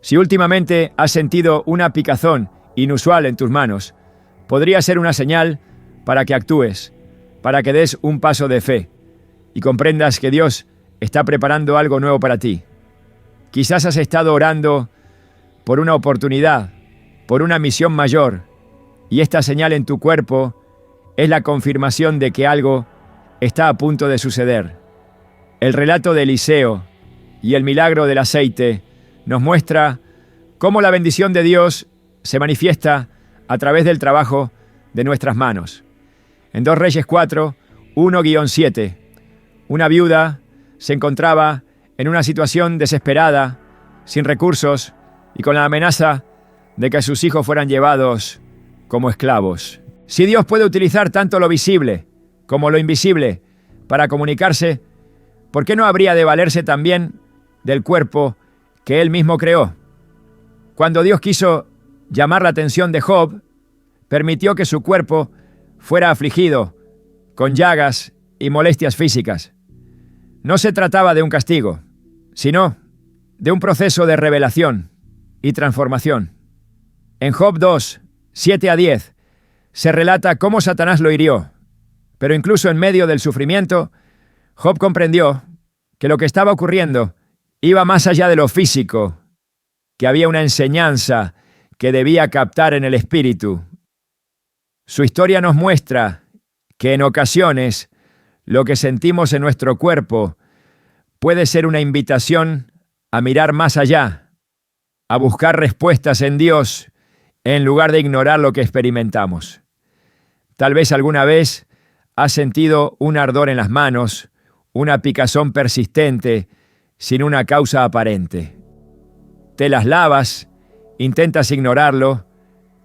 Si últimamente has sentido una picazón inusual en tus manos, podría ser una señal para que actúes, para que des un paso de fe y comprendas que Dios está preparando algo nuevo para ti. Quizás has estado orando por una oportunidad, por una misión mayor, y esta señal en tu cuerpo es la confirmación de que algo está a punto de suceder. El relato de Eliseo y el milagro del aceite nos muestra cómo la bendición de Dios se manifiesta a través del trabajo de nuestras manos. En 2 Reyes 4, 1-7, una viuda se encontraba en una situación desesperada, sin recursos y con la amenaza de que sus hijos fueran llevados como esclavos. Si Dios puede utilizar tanto lo visible como lo invisible para comunicarse, ¿por qué no habría de valerse también del cuerpo que Él mismo creó? Cuando Dios quiso llamar la atención de Job, permitió que su cuerpo fuera afligido con llagas y molestias físicas. No se trataba de un castigo, sino de un proceso de revelación y transformación. En Job 2, 7-10, se relata cómo Satanás lo hirió, pero incluso en medio del sufrimiento, Job comprendió que lo que estaba ocurriendo iba más allá de lo físico, que había una enseñanza que debía captar en el espíritu. Su historia nos muestra que en ocasiones lo que sentimos en nuestro cuerpo puede ser una invitación a mirar más allá, a buscar respuestas en Dios en lugar de ignorar lo que experimentamos. Tal vez alguna vez has sentido un ardor en las manos, una picazón persistente, sin una causa aparente. Te las lavas, intentas ignorarlo,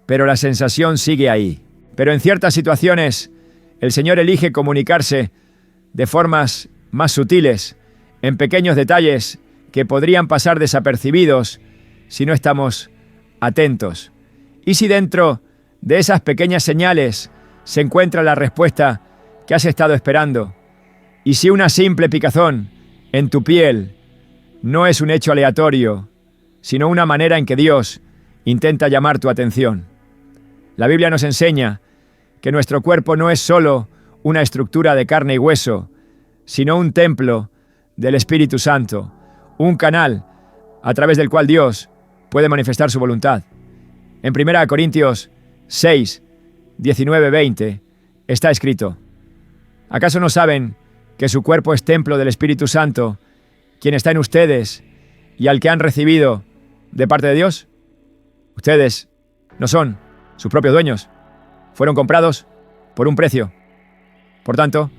pero la sensación sigue ahí. Pero en ciertas situaciones El Señor elige comunicarse de formas más sutiles, en pequeños detalles que podrían pasar desapercibidos si no estamos atentos. ¿Y si dentro de esas pequeñas señales se encuentra la respuesta que has estado esperando? ¿Y si una simple picazón en tu piel no es un hecho aleatorio, sino una manera en que Dios intenta llamar tu atención? La Biblia nos enseña que nuestro cuerpo no es solo una estructura de carne y hueso, sino un templo del Espíritu Santo, un canal a través del cual Dios puede manifestar su voluntad. En 1 Corintios 6, 19-20 está escrito: ¿acaso no saben que su cuerpo es templo del Espíritu Santo, quien está en ustedes y al que han recibido de parte de Dios? Ustedes no son sus propios dueños, fueron comprados por un precio. Por tanto,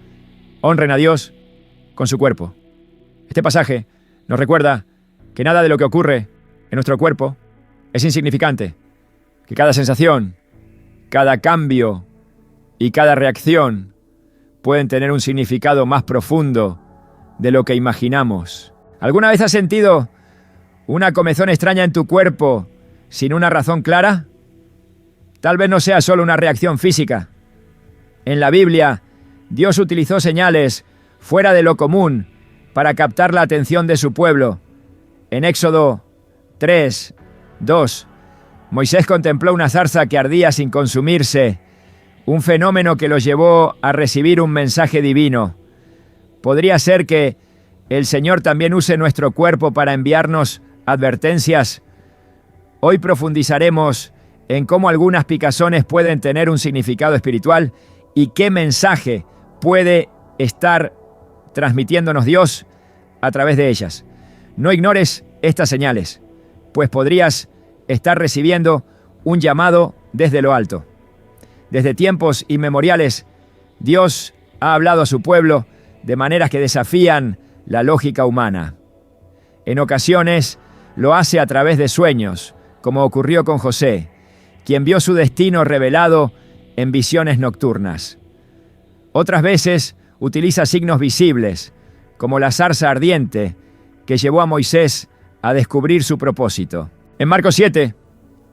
honren a Dios con su cuerpo. Este pasaje nos recuerda que nada de lo que ocurre en nuestro cuerpo es insignificante, que cada sensación, cada cambio y cada reacción pueden tener un significado más profundo de lo que imaginamos. ¿Alguna vez has sentido una comezón extraña en tu cuerpo sin una razón clara? Tal vez no sea solo una reacción física. En la Biblia, Dios utilizó señales fuera de lo común para captar la atención de su pueblo. En Éxodo 3, 2, Moisés contempló una zarza que ardía sin consumirse, un fenómeno que los llevó a recibir un mensaje divino. ¿Podría ser que el Señor también use nuestro cuerpo para enviarnos advertencias? Hoy profundizaremos en cómo algunas picazones pueden tener un significado espiritual y qué mensaje puede estar transmitiéndonos Dios a través de ellas. No ignores estas señales, pues podrías estar recibiendo un llamado desde lo alto. Desde tiempos inmemoriales, Dios ha hablado a su pueblo de maneras que desafían la lógica humana. En ocasiones lo hace a través de sueños, como ocurrió con José, quien vio su destino revelado en visiones nocturnas. Otras veces utiliza signos visibles, como la zarza ardiente que llevó a Moisés a descubrir su propósito. En Marcos 7,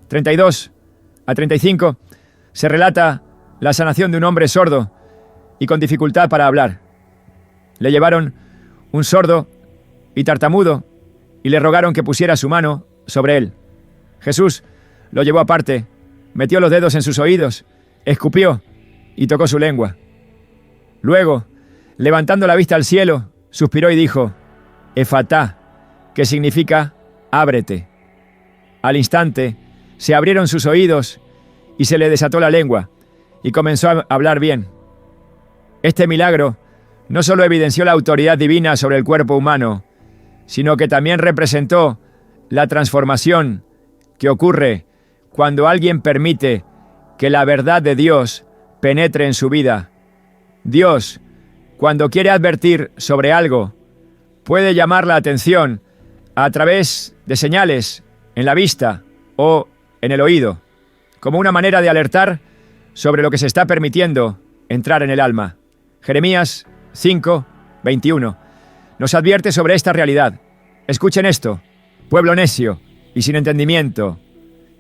32-35, se relata la sanación de un hombre sordo y con dificultad para hablar. Le llevaron un sordo y tartamudo y le rogaron que pusiera su mano sobre él. Jesús lo llevó aparte, metió los dedos en sus oídos, escupió y tocó su lengua. Luego, levantando la vista al cielo, suspiró y dijo: Efatá, que significa ábrete. Al instante, se abrieron sus oídos y se le desató la lengua, y comenzó a hablar bien. Este milagro no solo evidenció la autoridad divina sobre el cuerpo humano, sino que también representó la transformación que ocurre cuando alguien permite que la verdad de Dios penetre en su vida. Dios, cuando quiere advertir sobre algo, puede llamar la atención a través de señales en la vista o en el oído, como una manera de alertar sobre lo que se está permitiendo entrar en el alma. Jeremías 5, 21 nos advierte sobre esta realidad. Escuchen esto, pueblo necio y sin entendimiento,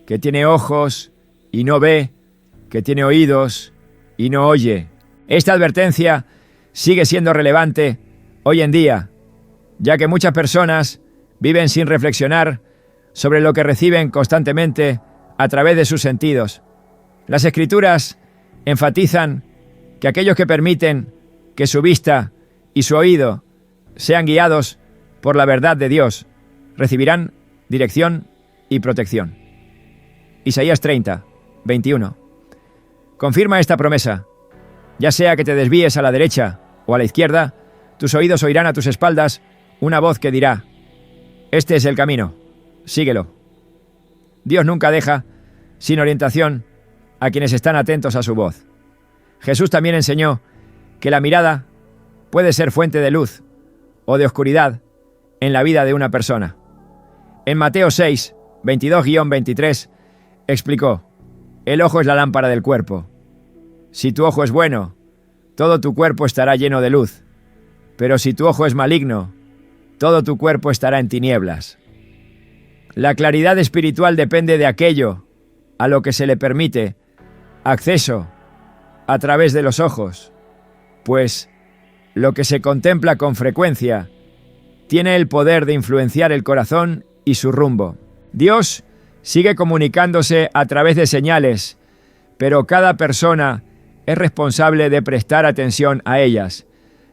que tiene ojos y no ve, que tiene oídos y no oye. Esta advertencia sigue siendo relevante hoy en día, ya que muchas personas viven sin reflexionar sobre lo que reciben constantemente a través de sus sentidos. Las Escrituras enfatizan que aquellos que permiten que su vista y su oído sean guiados por la verdad de Dios recibirán dirección y protección. Isaías 30, 21. Confirma esta promesa. Ya sea que te desvíes a la derecha o a la izquierda, tus oídos oirán a tus espaldas una voz que dirá: este es el camino, síguelo. Dios nunca deja sin orientación a quienes están atentos a su voz. Jesús también enseñó que la mirada puede ser fuente de luz o de oscuridad en la vida de una persona. En Mateo 6, 22-23, explicó: el ojo es la lámpara del cuerpo. Si tu ojo es bueno, todo tu cuerpo estará lleno de luz. Pero si tu ojo es maligno, todo tu cuerpo estará en tinieblas. La claridad espiritual depende de aquello a lo que se le permite acceso a través de los ojos, pues lo que se contempla con frecuencia tiene el poder de influenciar el corazón y su rumbo. Dios sigue comunicándose a través de señales, pero cada persona es responsable de prestar atención a ellas.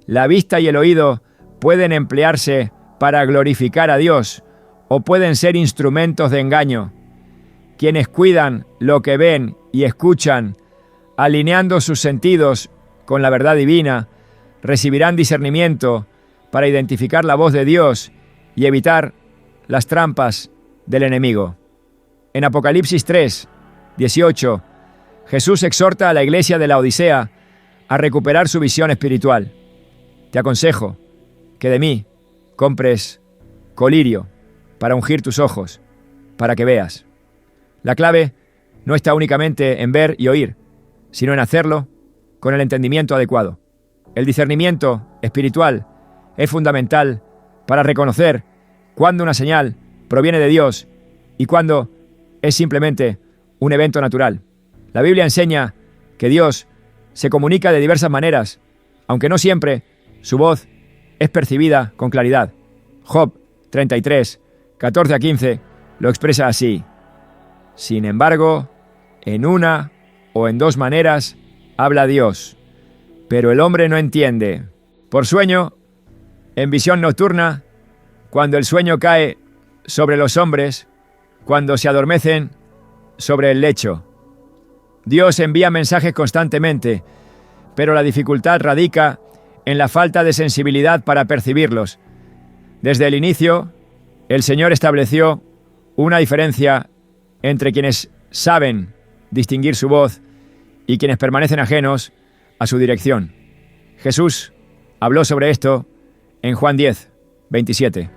La vista y el oído pueden emplearse para glorificar a Dios o pueden ser instrumentos de engaño. Quienes cuidan lo que ven y escuchan, alineando sus sentidos con la verdad divina, recibirán discernimiento para identificar la voz de Dios y evitar las trampas del enemigo. En Apocalipsis 3, 18, Jesús exhorta a la iglesia de la Odisea a recuperar su visión espiritual. Te aconsejo que de mí compres colirio para ungir tus ojos, para que veas. La clave no está únicamente en ver y oír, sino en hacerlo con el entendimiento adecuado. El discernimiento espiritual es fundamental para reconocer cuándo una señal proviene de Dios y cuándo es simplemente un evento natural. La Biblia enseña que Dios se comunica de diversas maneras, aunque no siempre su voz es percibida con claridad. Job 33, 14 a 15 lo expresa así: sin embargo, en una o en dos maneras habla Dios, pero el hombre no entiende. Por sueño, en visión nocturna, cuando el sueño cae sobre los hombres, cuando se adormecen sobre el lecho. Dios envía mensajes constantemente, pero la dificultad radica en la falta de sensibilidad para percibirlos. Desde el inicio, el Señor estableció una diferencia entre quienes saben distinguir su voz y quienes permanecen ajenos a su dirección. Jesús habló sobre esto en Juan 10, 27.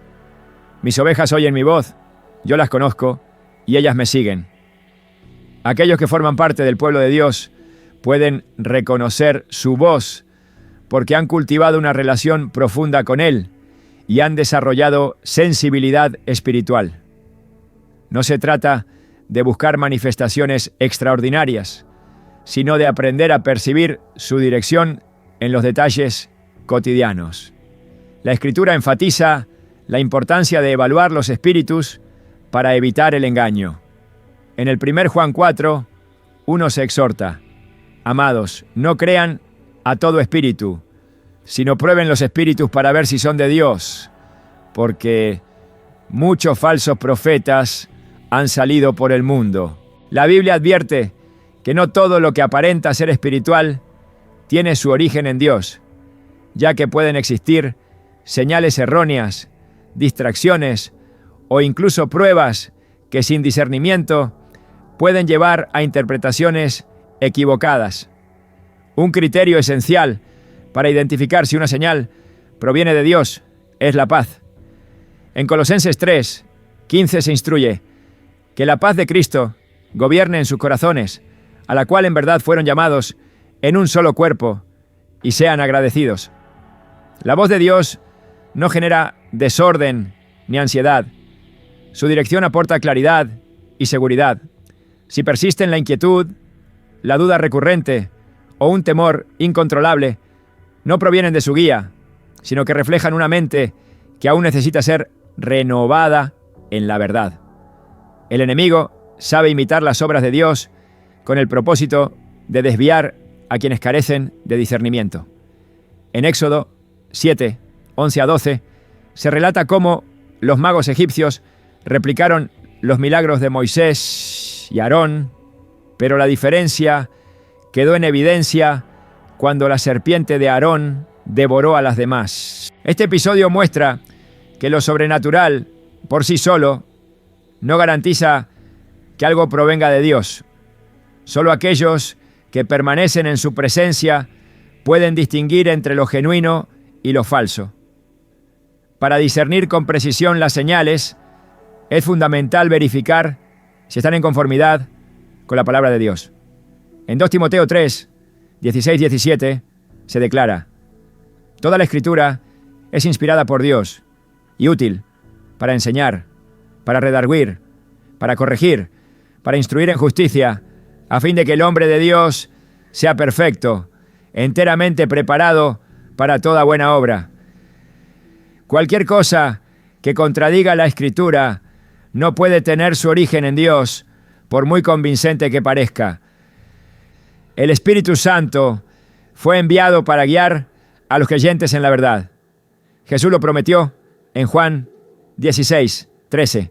Mis ovejas oyen mi voz, yo las conozco y ellas me siguen. Aquellos que forman parte del pueblo de Dios pueden reconocer su voz porque han cultivado una relación profunda con Él y han desarrollado sensibilidad espiritual. No se trata de buscar manifestaciones extraordinarias, sino de aprender a percibir su dirección en los detalles cotidianos. La Escritura enfatiza la importancia de evaluar los espíritus para evitar el engaño. En el 1 Juan 4, 1 se exhorta: amados, no crean a todo espíritu, sino prueben los espíritus para ver si son de Dios, porque muchos falsos profetas han salido por el mundo. La Biblia advierte que no todo lo que aparenta ser espiritual tiene su origen en Dios, ya que pueden existir señales erróneas, distracciones o incluso pruebas que sin discernimiento pueden llevar a interpretaciones equivocadas. Un criterio esencial para identificar si una señal proviene de Dios es la paz. En Colosenses 3, 15 se instruye que la paz de Cristo gobierne en sus corazones, a la cual en verdad fueron llamados en un solo cuerpo, y sean agradecidos. La voz de Dios no genera desorden ni ansiedad. Su dirección aporta claridad y seguridad. Si persisten la inquietud, la duda recurrente o un temor incontrolable, no provienen de su guía, sino que reflejan una mente que aún necesita ser renovada en la verdad. El enemigo sabe imitar las obras de Dios con el propósito de desviar a quienes carecen de discernimiento. En Éxodo 7, 11 a 12, se relata cómo los magos egipcios replicaron los milagros de Moisés y Aarón, pero la diferencia quedó en evidencia cuando la serpiente de Aarón devoró a las demás. Este episodio muestra que lo sobrenatural, por sí solo, no garantiza que algo provenga de Dios. Solo aquellos que permanecen en su presencia pueden distinguir entre lo genuino y lo falso. Para discernir con precisión las señales, es fundamental verificar si están en conformidad con la palabra de Dios. En 2 Timoteo 3, 16-17, se declara: toda la Escritura es inspirada por Dios y útil para enseñar, para redarguir, para corregir, para instruir en justicia, a fin de que el hombre de Dios sea perfecto, enteramente preparado para toda buena obra. Cualquier cosa que contradiga la Escritura no puede tener su origen en Dios, por muy convincente que parezca. El Espíritu Santo fue enviado para guiar a los creyentes en la verdad. Jesús lo prometió en Juan 16:13.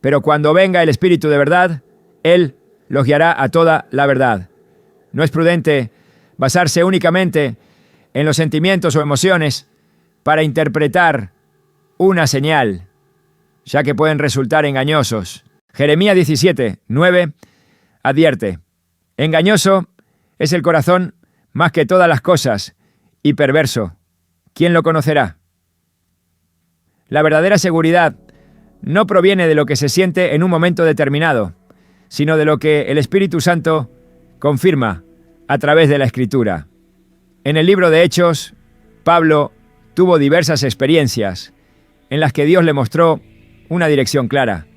Pero cuando venga el Espíritu de verdad, Él los guiará a toda la verdad. No es prudente basarse únicamente en los sentimientos o emociones para interpretar una señal, ya que pueden resultar engañosos. Jeremías 17:9 advierte: engañoso es el corazón más que todas las cosas, y perverso. ¿Quién lo conocerá? La verdadera seguridad no proviene de lo que se siente en un momento determinado, sino de lo que el Espíritu Santo confirma a través de la Escritura. En el libro de Hechos, Pablo tuvo diversas experiencias en las que Dios le mostró una dirección clara,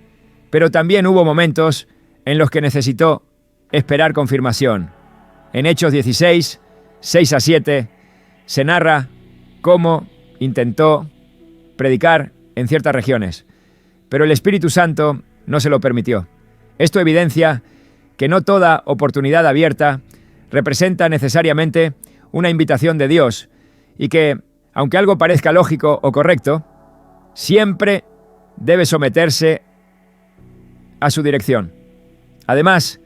pero también hubo momentos en los que necesitó esperar confirmación. En Hechos 16, 6-7, se narra cómo intentó predicar en ciertas regiones, pero el Espíritu Santo no se lo permitió. Esto evidencia que no toda oportunidad abierta representa necesariamente una invitación de Dios, y que, aunque algo parezca lógico o correcto, siempre debe someterse a su dirección. Además,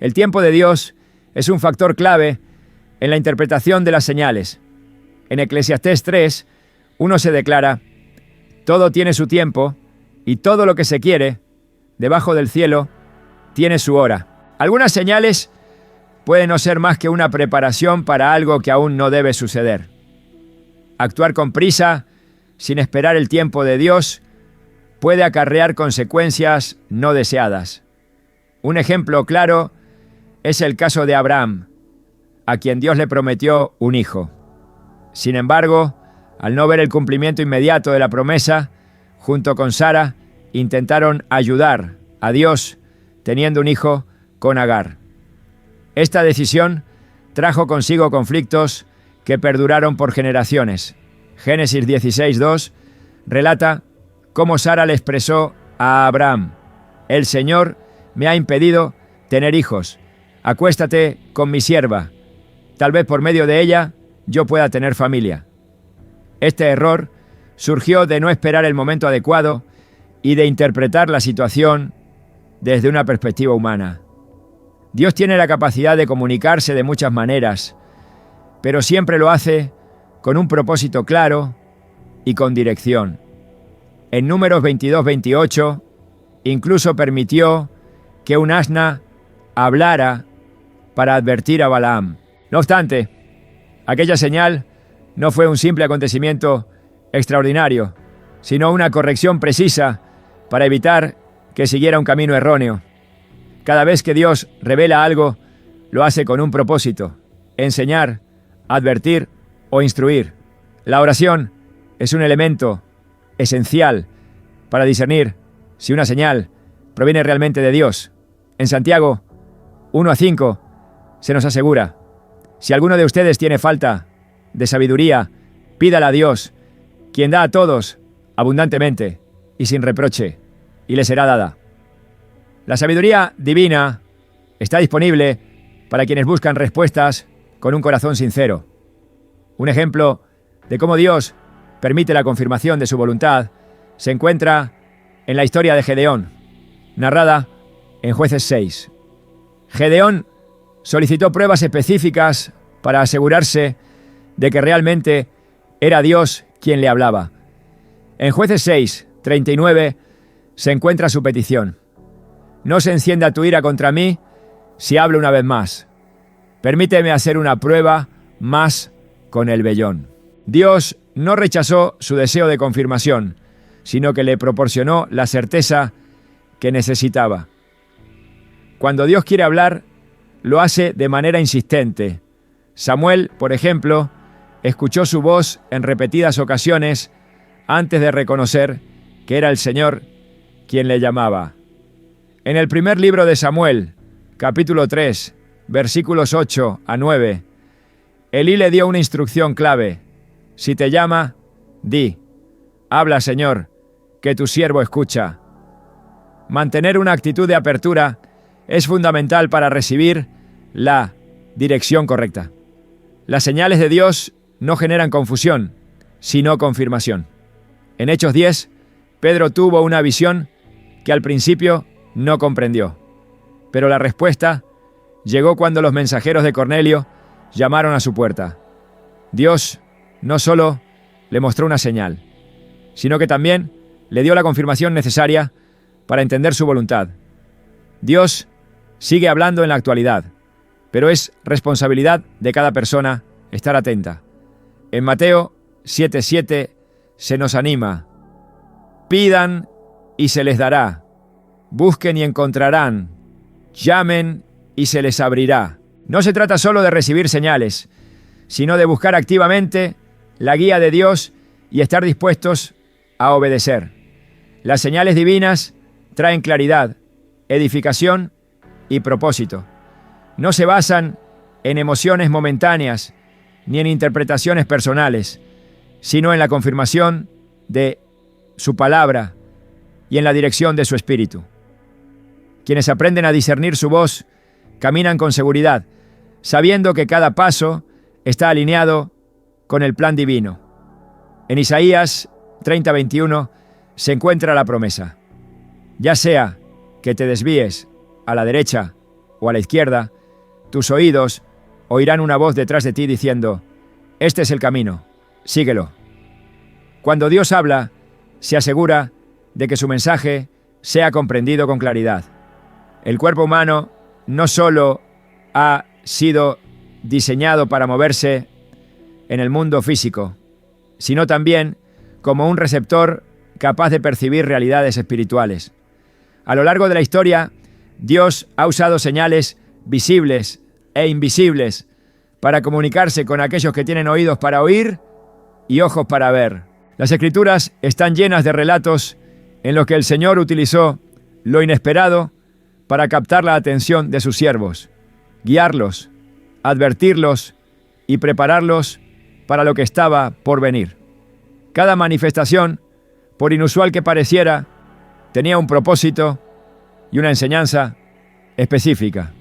el tiempo de Dios es un factor clave en la interpretación de las señales. En Eclesiastés 3, uno se declara: todo tiene su tiempo, y todo lo que se quiere debajo del cielo tiene su hora. Algunas señales pueden no ser más que una preparación para algo que aún no debe suceder. Actuar con prisa, sin esperar el tiempo de Dios, puede acarrear consecuencias no deseadas. Un ejemplo claro es el caso de Abraham, a quien Dios le prometió un hijo. Sin embargo, al no ver el cumplimiento inmediato de la promesa, junto con Sara, intentaron ayudar a Dios teniendo un hijo con Agar. Esta decisión trajo consigo conflictos que perduraron por generaciones. Génesis 16:2 relata cómo Sara le expresó a Abraham: el Señor me ha impedido tener hijos. Acuéstate con mi sierva. Tal vez por medio de ella yo pueda tener familia. Este error surgió de no esperar el momento adecuado y de interpretar la situación desde una perspectiva humana. Dios tiene la capacidad de comunicarse de muchas maneras, pero siempre lo hace con un propósito claro y con dirección. En Números 22:28, incluso permitió que un asna hablara para advertir a Balaam. No obstante, aquella señal no fue un simple acontecimiento extraordinario, sino una corrección precisa para evitar que siguiera un camino erróneo. Cada vez que Dios revela algo, lo hace con un propósito: enseñar, advertir o instruir. La oración es un elemento esencial para discernir si una señal proviene realmente de Dios. En Santiago 1:5 se nos asegura: si alguno de ustedes tiene falta de sabiduría, pídala a Dios, quien da a todos abundantemente y sin reproche, y le será dada. La sabiduría divina está disponible para quienes buscan respuestas con un corazón sincero. Un ejemplo de cómo Dios permite la confirmación de su voluntad se encuentra en la historia de Gedeón, narrada en Jueces 6. Gedeón solicitó pruebas específicas para asegurarse de que realmente era Dios quien le hablaba. En Jueces 6:39 se encuentra su petición: no se encienda tu ira contra mí si hablo una vez más. Permíteme hacer una prueba más con el vellón. Dios no rechazó su deseo de confirmación, sino que le proporcionó la certeza que necesitaba. Cuando Dios quiere hablar, lo hace de manera insistente, Samuel, por ejemplo, escuchó su voz en repetidas ocasiones antes de reconocer que era el Señor quien le llamaba. En el primer libro de Samuel, capítulo 3, versículos 8 a 9, Elí le dio una instrucción clave. Si te llama, di, habla, Señor, que tu siervo escucha. Mantener una actitud de apertura es fundamental para recibir la dirección correcta. Las señales de Dios no generan confusión, sino confirmación. En Hechos 10, Pedro tuvo una visión que al principio no comprendió, pero la respuesta llegó cuando los mensajeros de Cornelio llamaron a su puerta. Dios no solo le mostró una señal, sino que también le dio la confirmación necesaria para entender su voluntad. Dios sigue hablando en la actualidad, pero es responsabilidad de cada persona estar atenta. En Mateo 7:7 se nos anima: pidan y se les dará, busquen y encontrarán, llamen y se les abrirá. No se trata solo de recibir señales, sino de buscar activamente la guía de Dios y estar dispuestos a obedecer. Las señales divinas traen claridad, edificación y propósito. No se basan en emociones momentáneas ni en interpretaciones personales, sino en la confirmación de su palabra y en la dirección de su espíritu. Quienes aprenden a discernir su voz caminan con seguridad, sabiendo que cada paso está alineado con el plan divino. En Isaías 30:21 se encuentra la promesa: ya sea que te desvíes a la derecha o a la izquierda, tus oídos oirán una voz detrás de ti diciendo: este es el camino, síguelo. Cuando Dios habla, se asegura de que su mensaje sea comprendido con claridad. El cuerpo humano no solo ha sido diseñado para moverse en el mundo físico, sino también como un receptor capaz de percibir realidades espirituales. A lo largo de la historia, Dios ha usado señales visibles e invisibles para comunicarse con aquellos que tienen oídos para oír y ojos para ver. Las Escrituras están llenas de relatos en los que el Señor utilizó lo inesperado para captar la atención de sus siervos, guiarlos, advertirlos y prepararlos para lo que estaba por venir. Cada manifestación, por inusual que pareciera, tenía un propósito y una enseñanza específica.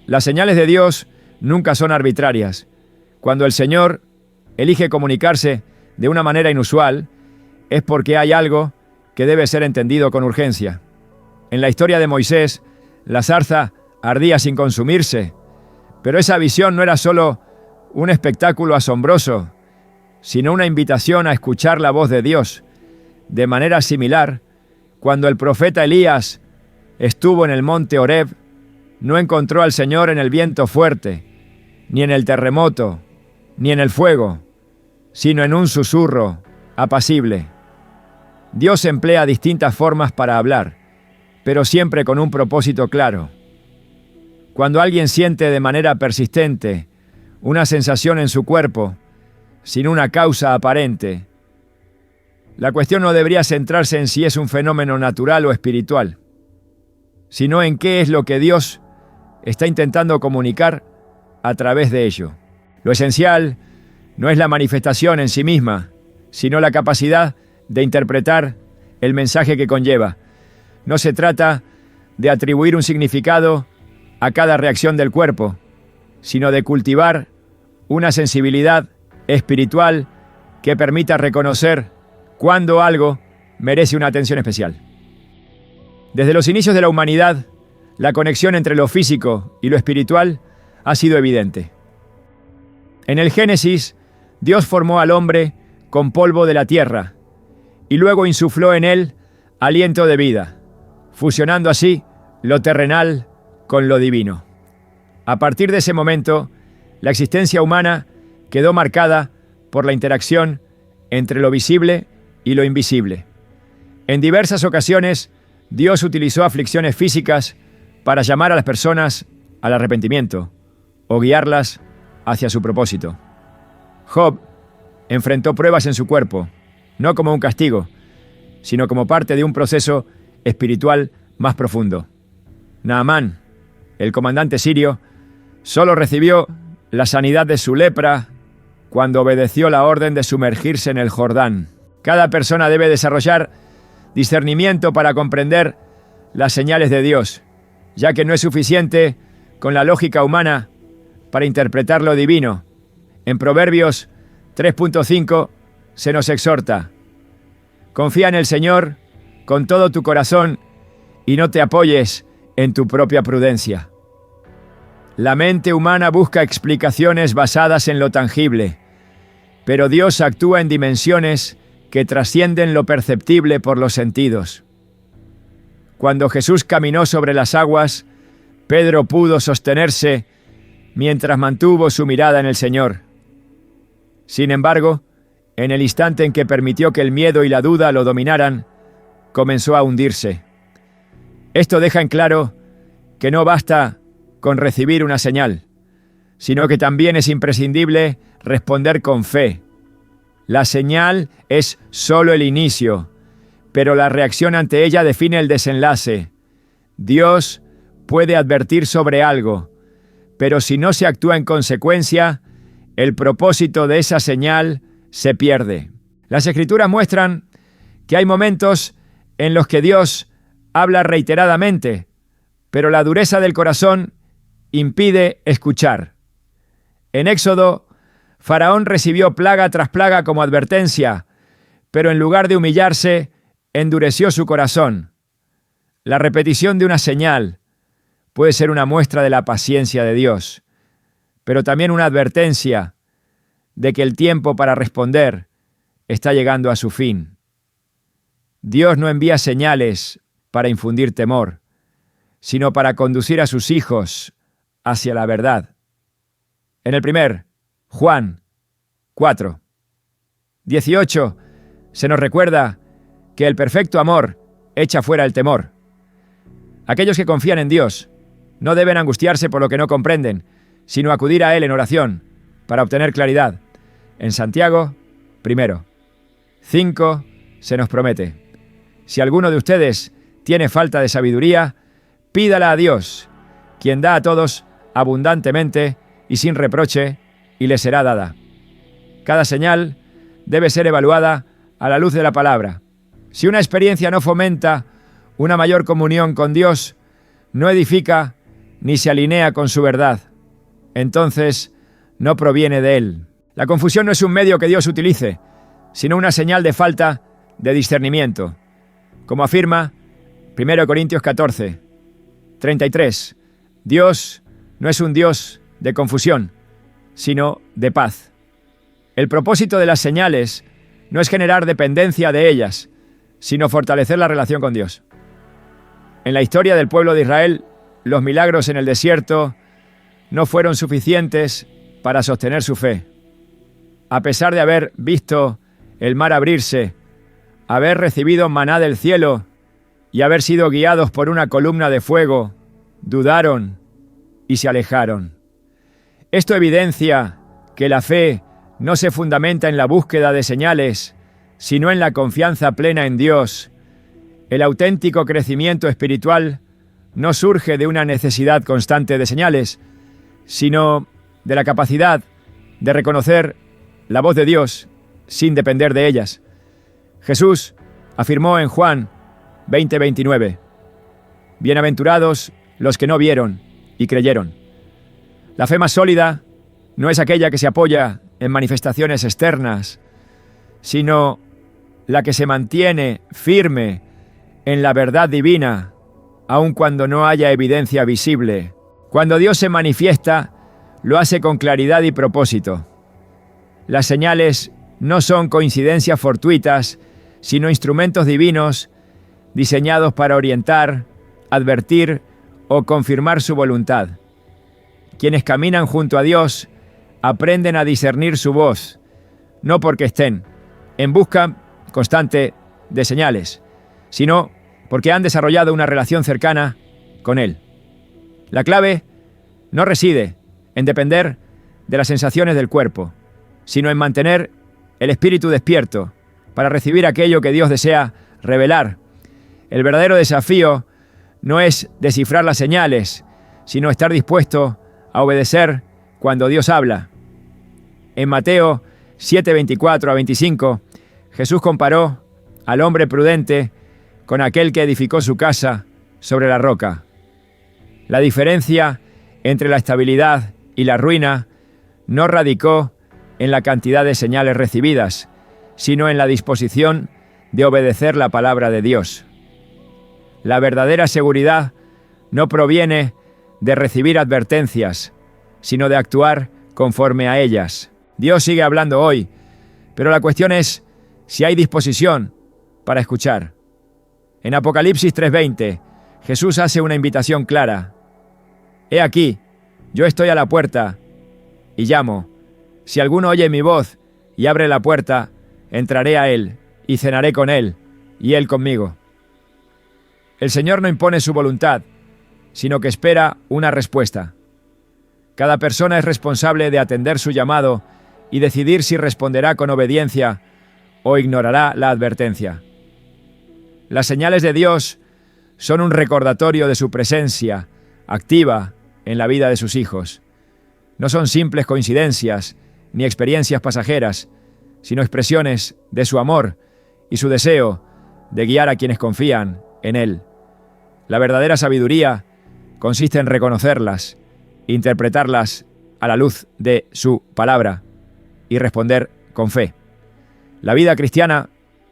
Las señales de Dios nunca son arbitrarias. Cuando el Señor elige comunicarse de una manera inusual, es porque hay algo que debe ser entendido con urgencia. En la historia de Moisés, la zarza ardía sin consumirse, pero esa visión no era solo un espectáculo asombroso, sino una invitación a escuchar la voz de Dios. De manera similar, cuando el profeta Elías estuvo en el monte Horeb, no encontró al Señor en el viento fuerte, ni en el terremoto, ni en el fuego, sino en un susurro apacible. Dios emplea distintas formas para hablar, pero siempre con un propósito claro. Cuando alguien siente de manera persistente una sensación en su cuerpo, sin una causa aparente, la cuestión no debería centrarse en si es un fenómeno natural o espiritual, sino en qué es lo que Dios está intentando comunicar a través de ello. Lo esencial no es la manifestación en sí misma, sino la capacidad de interpretar el mensaje que conlleva. No se trata de atribuir un significado a cada reacción del cuerpo, sino de cultivar una sensibilidad espiritual que permita reconocer cuando algo merece una atención especial. Desde los inicios de la humanidad, la conexión entre lo físico y lo espiritual ha sido evidente. En el Génesis, Dios formó al hombre con polvo de la tierra y luego insufló en él aliento de vida, fusionando así lo terrenal con lo divino. A partir de ese momento, la existencia humana quedó marcada por la interacción entre lo visible y lo invisible. En diversas ocasiones, Dios utilizó aflicciones físicas para llamar a las personas al arrepentimiento o guiarlas hacia su propósito. Job enfrentó pruebas en su cuerpo, no como un castigo, sino como parte de un proceso espiritual más profundo. Naamán, el comandante sirio, solo recibió la sanidad de su lepra cuando obedeció la orden de sumergirse en el Jordán. Cada persona debe desarrollar discernimiento para comprender las señales de Dios, ya que no es suficiente con la lógica humana para interpretar lo divino. En Proverbios 3.5 se nos exhorta: confía en el Señor con todo tu corazón y no te apoyes en tu propia prudencia. La mente humana busca explicaciones basadas en lo tangible, pero Dios actúa en dimensiones que trascienden lo perceptible por los sentidos. Cuando Jesús caminó sobre las aguas, Pedro pudo sostenerse mientras mantuvo su mirada en el Señor. Sin embargo, en el instante en que permitió que el miedo y la duda lo dominaran, comenzó a hundirse. Esto deja en claro que no basta con recibir una señal, sino que también es imprescindible responder con fe. La señal es solo el inicio, pero la reacción ante ella define el desenlace. Dios puede advertir sobre algo, pero si no se actúa en consecuencia, el propósito de esa señal se pierde. Las Escrituras muestran que hay momentos en los que Dios habla reiteradamente, pero la dureza del corazón impide escuchar. En Éxodo, Faraón recibió plaga tras plaga como advertencia, pero en lugar de humillarse, endureció su corazón. La repetición de una señal puede ser una muestra de la paciencia de Dios, pero también una advertencia de que el tiempo para responder está llegando a su fin. Dios no envía señales para infundir temor, sino para conducir a sus hijos hacia la verdad. En el primer, Juan 4, 18, se nos recuerda que el perfecto amor echa fuera el temor. Aquellos que confían en Dios no deben angustiarse por lo que no comprenden, sino acudir a Él en oración para obtener claridad. En Santiago 1, 5, se nos promete: si alguno de ustedes tiene falta de sabiduría, pídala a Dios, quien da a todos abundantemente y sin reproche, y le será dada. Cada señal debe ser evaluada a la luz de la palabra. Si una experiencia no fomenta una mayor comunión con Dios, no edifica ni se alinea con su verdad, entonces no proviene de Él. La confusión no es un medio que Dios utilice, sino una señal de falta de discernimiento. Como afirma 1 Corintios 14, 33, Dios no es un Dios de confusión, sino de paz. El propósito de las señales no es generar dependencia de ellas, sino fortalecer la relación con Dios. En la historia del pueblo de Israel, los milagros en el desierto no fueron suficientes para sostener su fe. A pesar de haber visto el mar abrirse, haber recibido maná del cielo y haber sido guiados por una columna de fuego, dudaron y se alejaron. Esto evidencia que la fe no se fundamenta en la búsqueda de señales, sino en la confianza plena en Dios. El auténtico crecimiento espiritual no surge de una necesidad constante de señales, sino de la capacidad de reconocer la voz de Dios sin depender de ellas. Jesús afirmó en Juan 20:29, bienaventurados los que no vieron y creyeron. La fe más sólida no es aquella que se apoya en manifestaciones externas, sino la que se mantiene firme en la verdad divina, aun cuando no haya evidencia visible. Cuando Dios se manifiesta, lo hace con claridad y propósito. Las señales no son coincidencias fortuitas, sino instrumentos divinos diseñados para orientar, advertir o confirmar su voluntad. Quienes caminan junto a Dios aprenden a discernir su voz, no porque estén en busca constante de señales, sino porque han desarrollado una relación cercana con Él. La clave no reside en depender de las sensaciones del cuerpo, sino en mantener el espíritu despierto para recibir aquello que Dios desea revelar. El verdadero desafío no es descifrar las señales, sino estar dispuesto a obedecer cuando Dios habla. En Mateo 7:24-25, Jesús comparó al hombre prudente con aquel que edificó su casa sobre la roca. La diferencia entre la estabilidad y la ruina no radicó en la cantidad de señales recibidas, sino en la disposición de obedecer la palabra de Dios. La verdadera seguridad no proviene de recibir advertencias, sino de actuar conforme a ellas. Dios sigue hablando hoy, pero la cuestión es si hay disposición para escuchar. En Apocalipsis 3:20, Jesús hace una invitación clara. He aquí, yo estoy a la puerta y llamo. Si alguno oye mi voz y abre la puerta, entraré a él y cenaré con él y él conmigo. El Señor no impone su voluntad, sino que espera una respuesta. Cada persona es responsable de atender su llamado y decidir si responderá con obediencia o ignorará la advertencia. Las señales de Dios son un recordatorio de su presencia activa en la vida de sus hijos. No son simples coincidencias ni experiencias pasajeras, sino expresiones de su amor y su deseo de guiar a quienes confían en Él. La verdadera sabiduría consiste en reconocerlas, interpretarlas a la luz de su palabra y responder con fe. La vida cristiana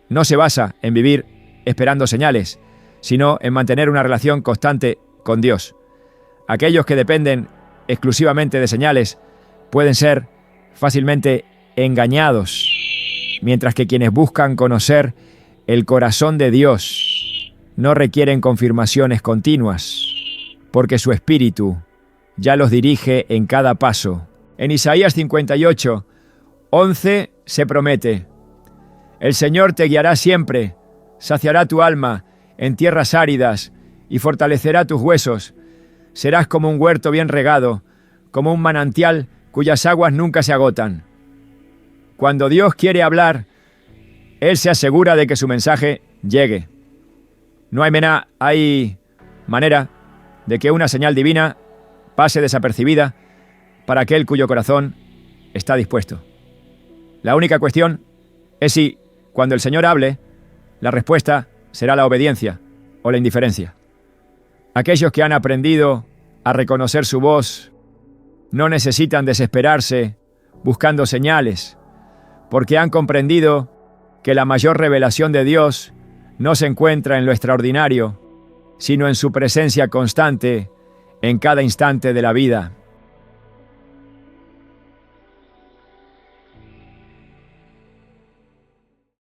no se basa en vivir esperando señales, sino en mantener una relación constante con Dios. Aquellos que dependen exclusivamente de señales pueden ser fácilmente engañados, mientras que quienes buscan conocer el corazón de Dios no requieren confirmaciones continuas, porque su espíritu ya los dirige en cada paso. En Isaías 58:11 se promete: el Señor te guiará siempre, saciará tu alma en tierras áridas y fortalecerá tus huesos. Serás como un huerto bien regado, como un manantial cuyas aguas nunca se agotan. Cuando Dios quiere hablar, Él se asegura de que su mensaje llegue. No hay manera de que una señal divina pase desapercibida para aquel cuyo corazón está dispuesto. La única cuestión es si, cuando el Señor hable, la respuesta será la obediencia o la indiferencia. Aquellos que han aprendido a reconocer su voz no necesitan desesperarse buscando señales, porque han comprendido que la mayor revelación de Dios no se encuentra en lo extraordinario, sino en su presencia constante en cada instante de la vida.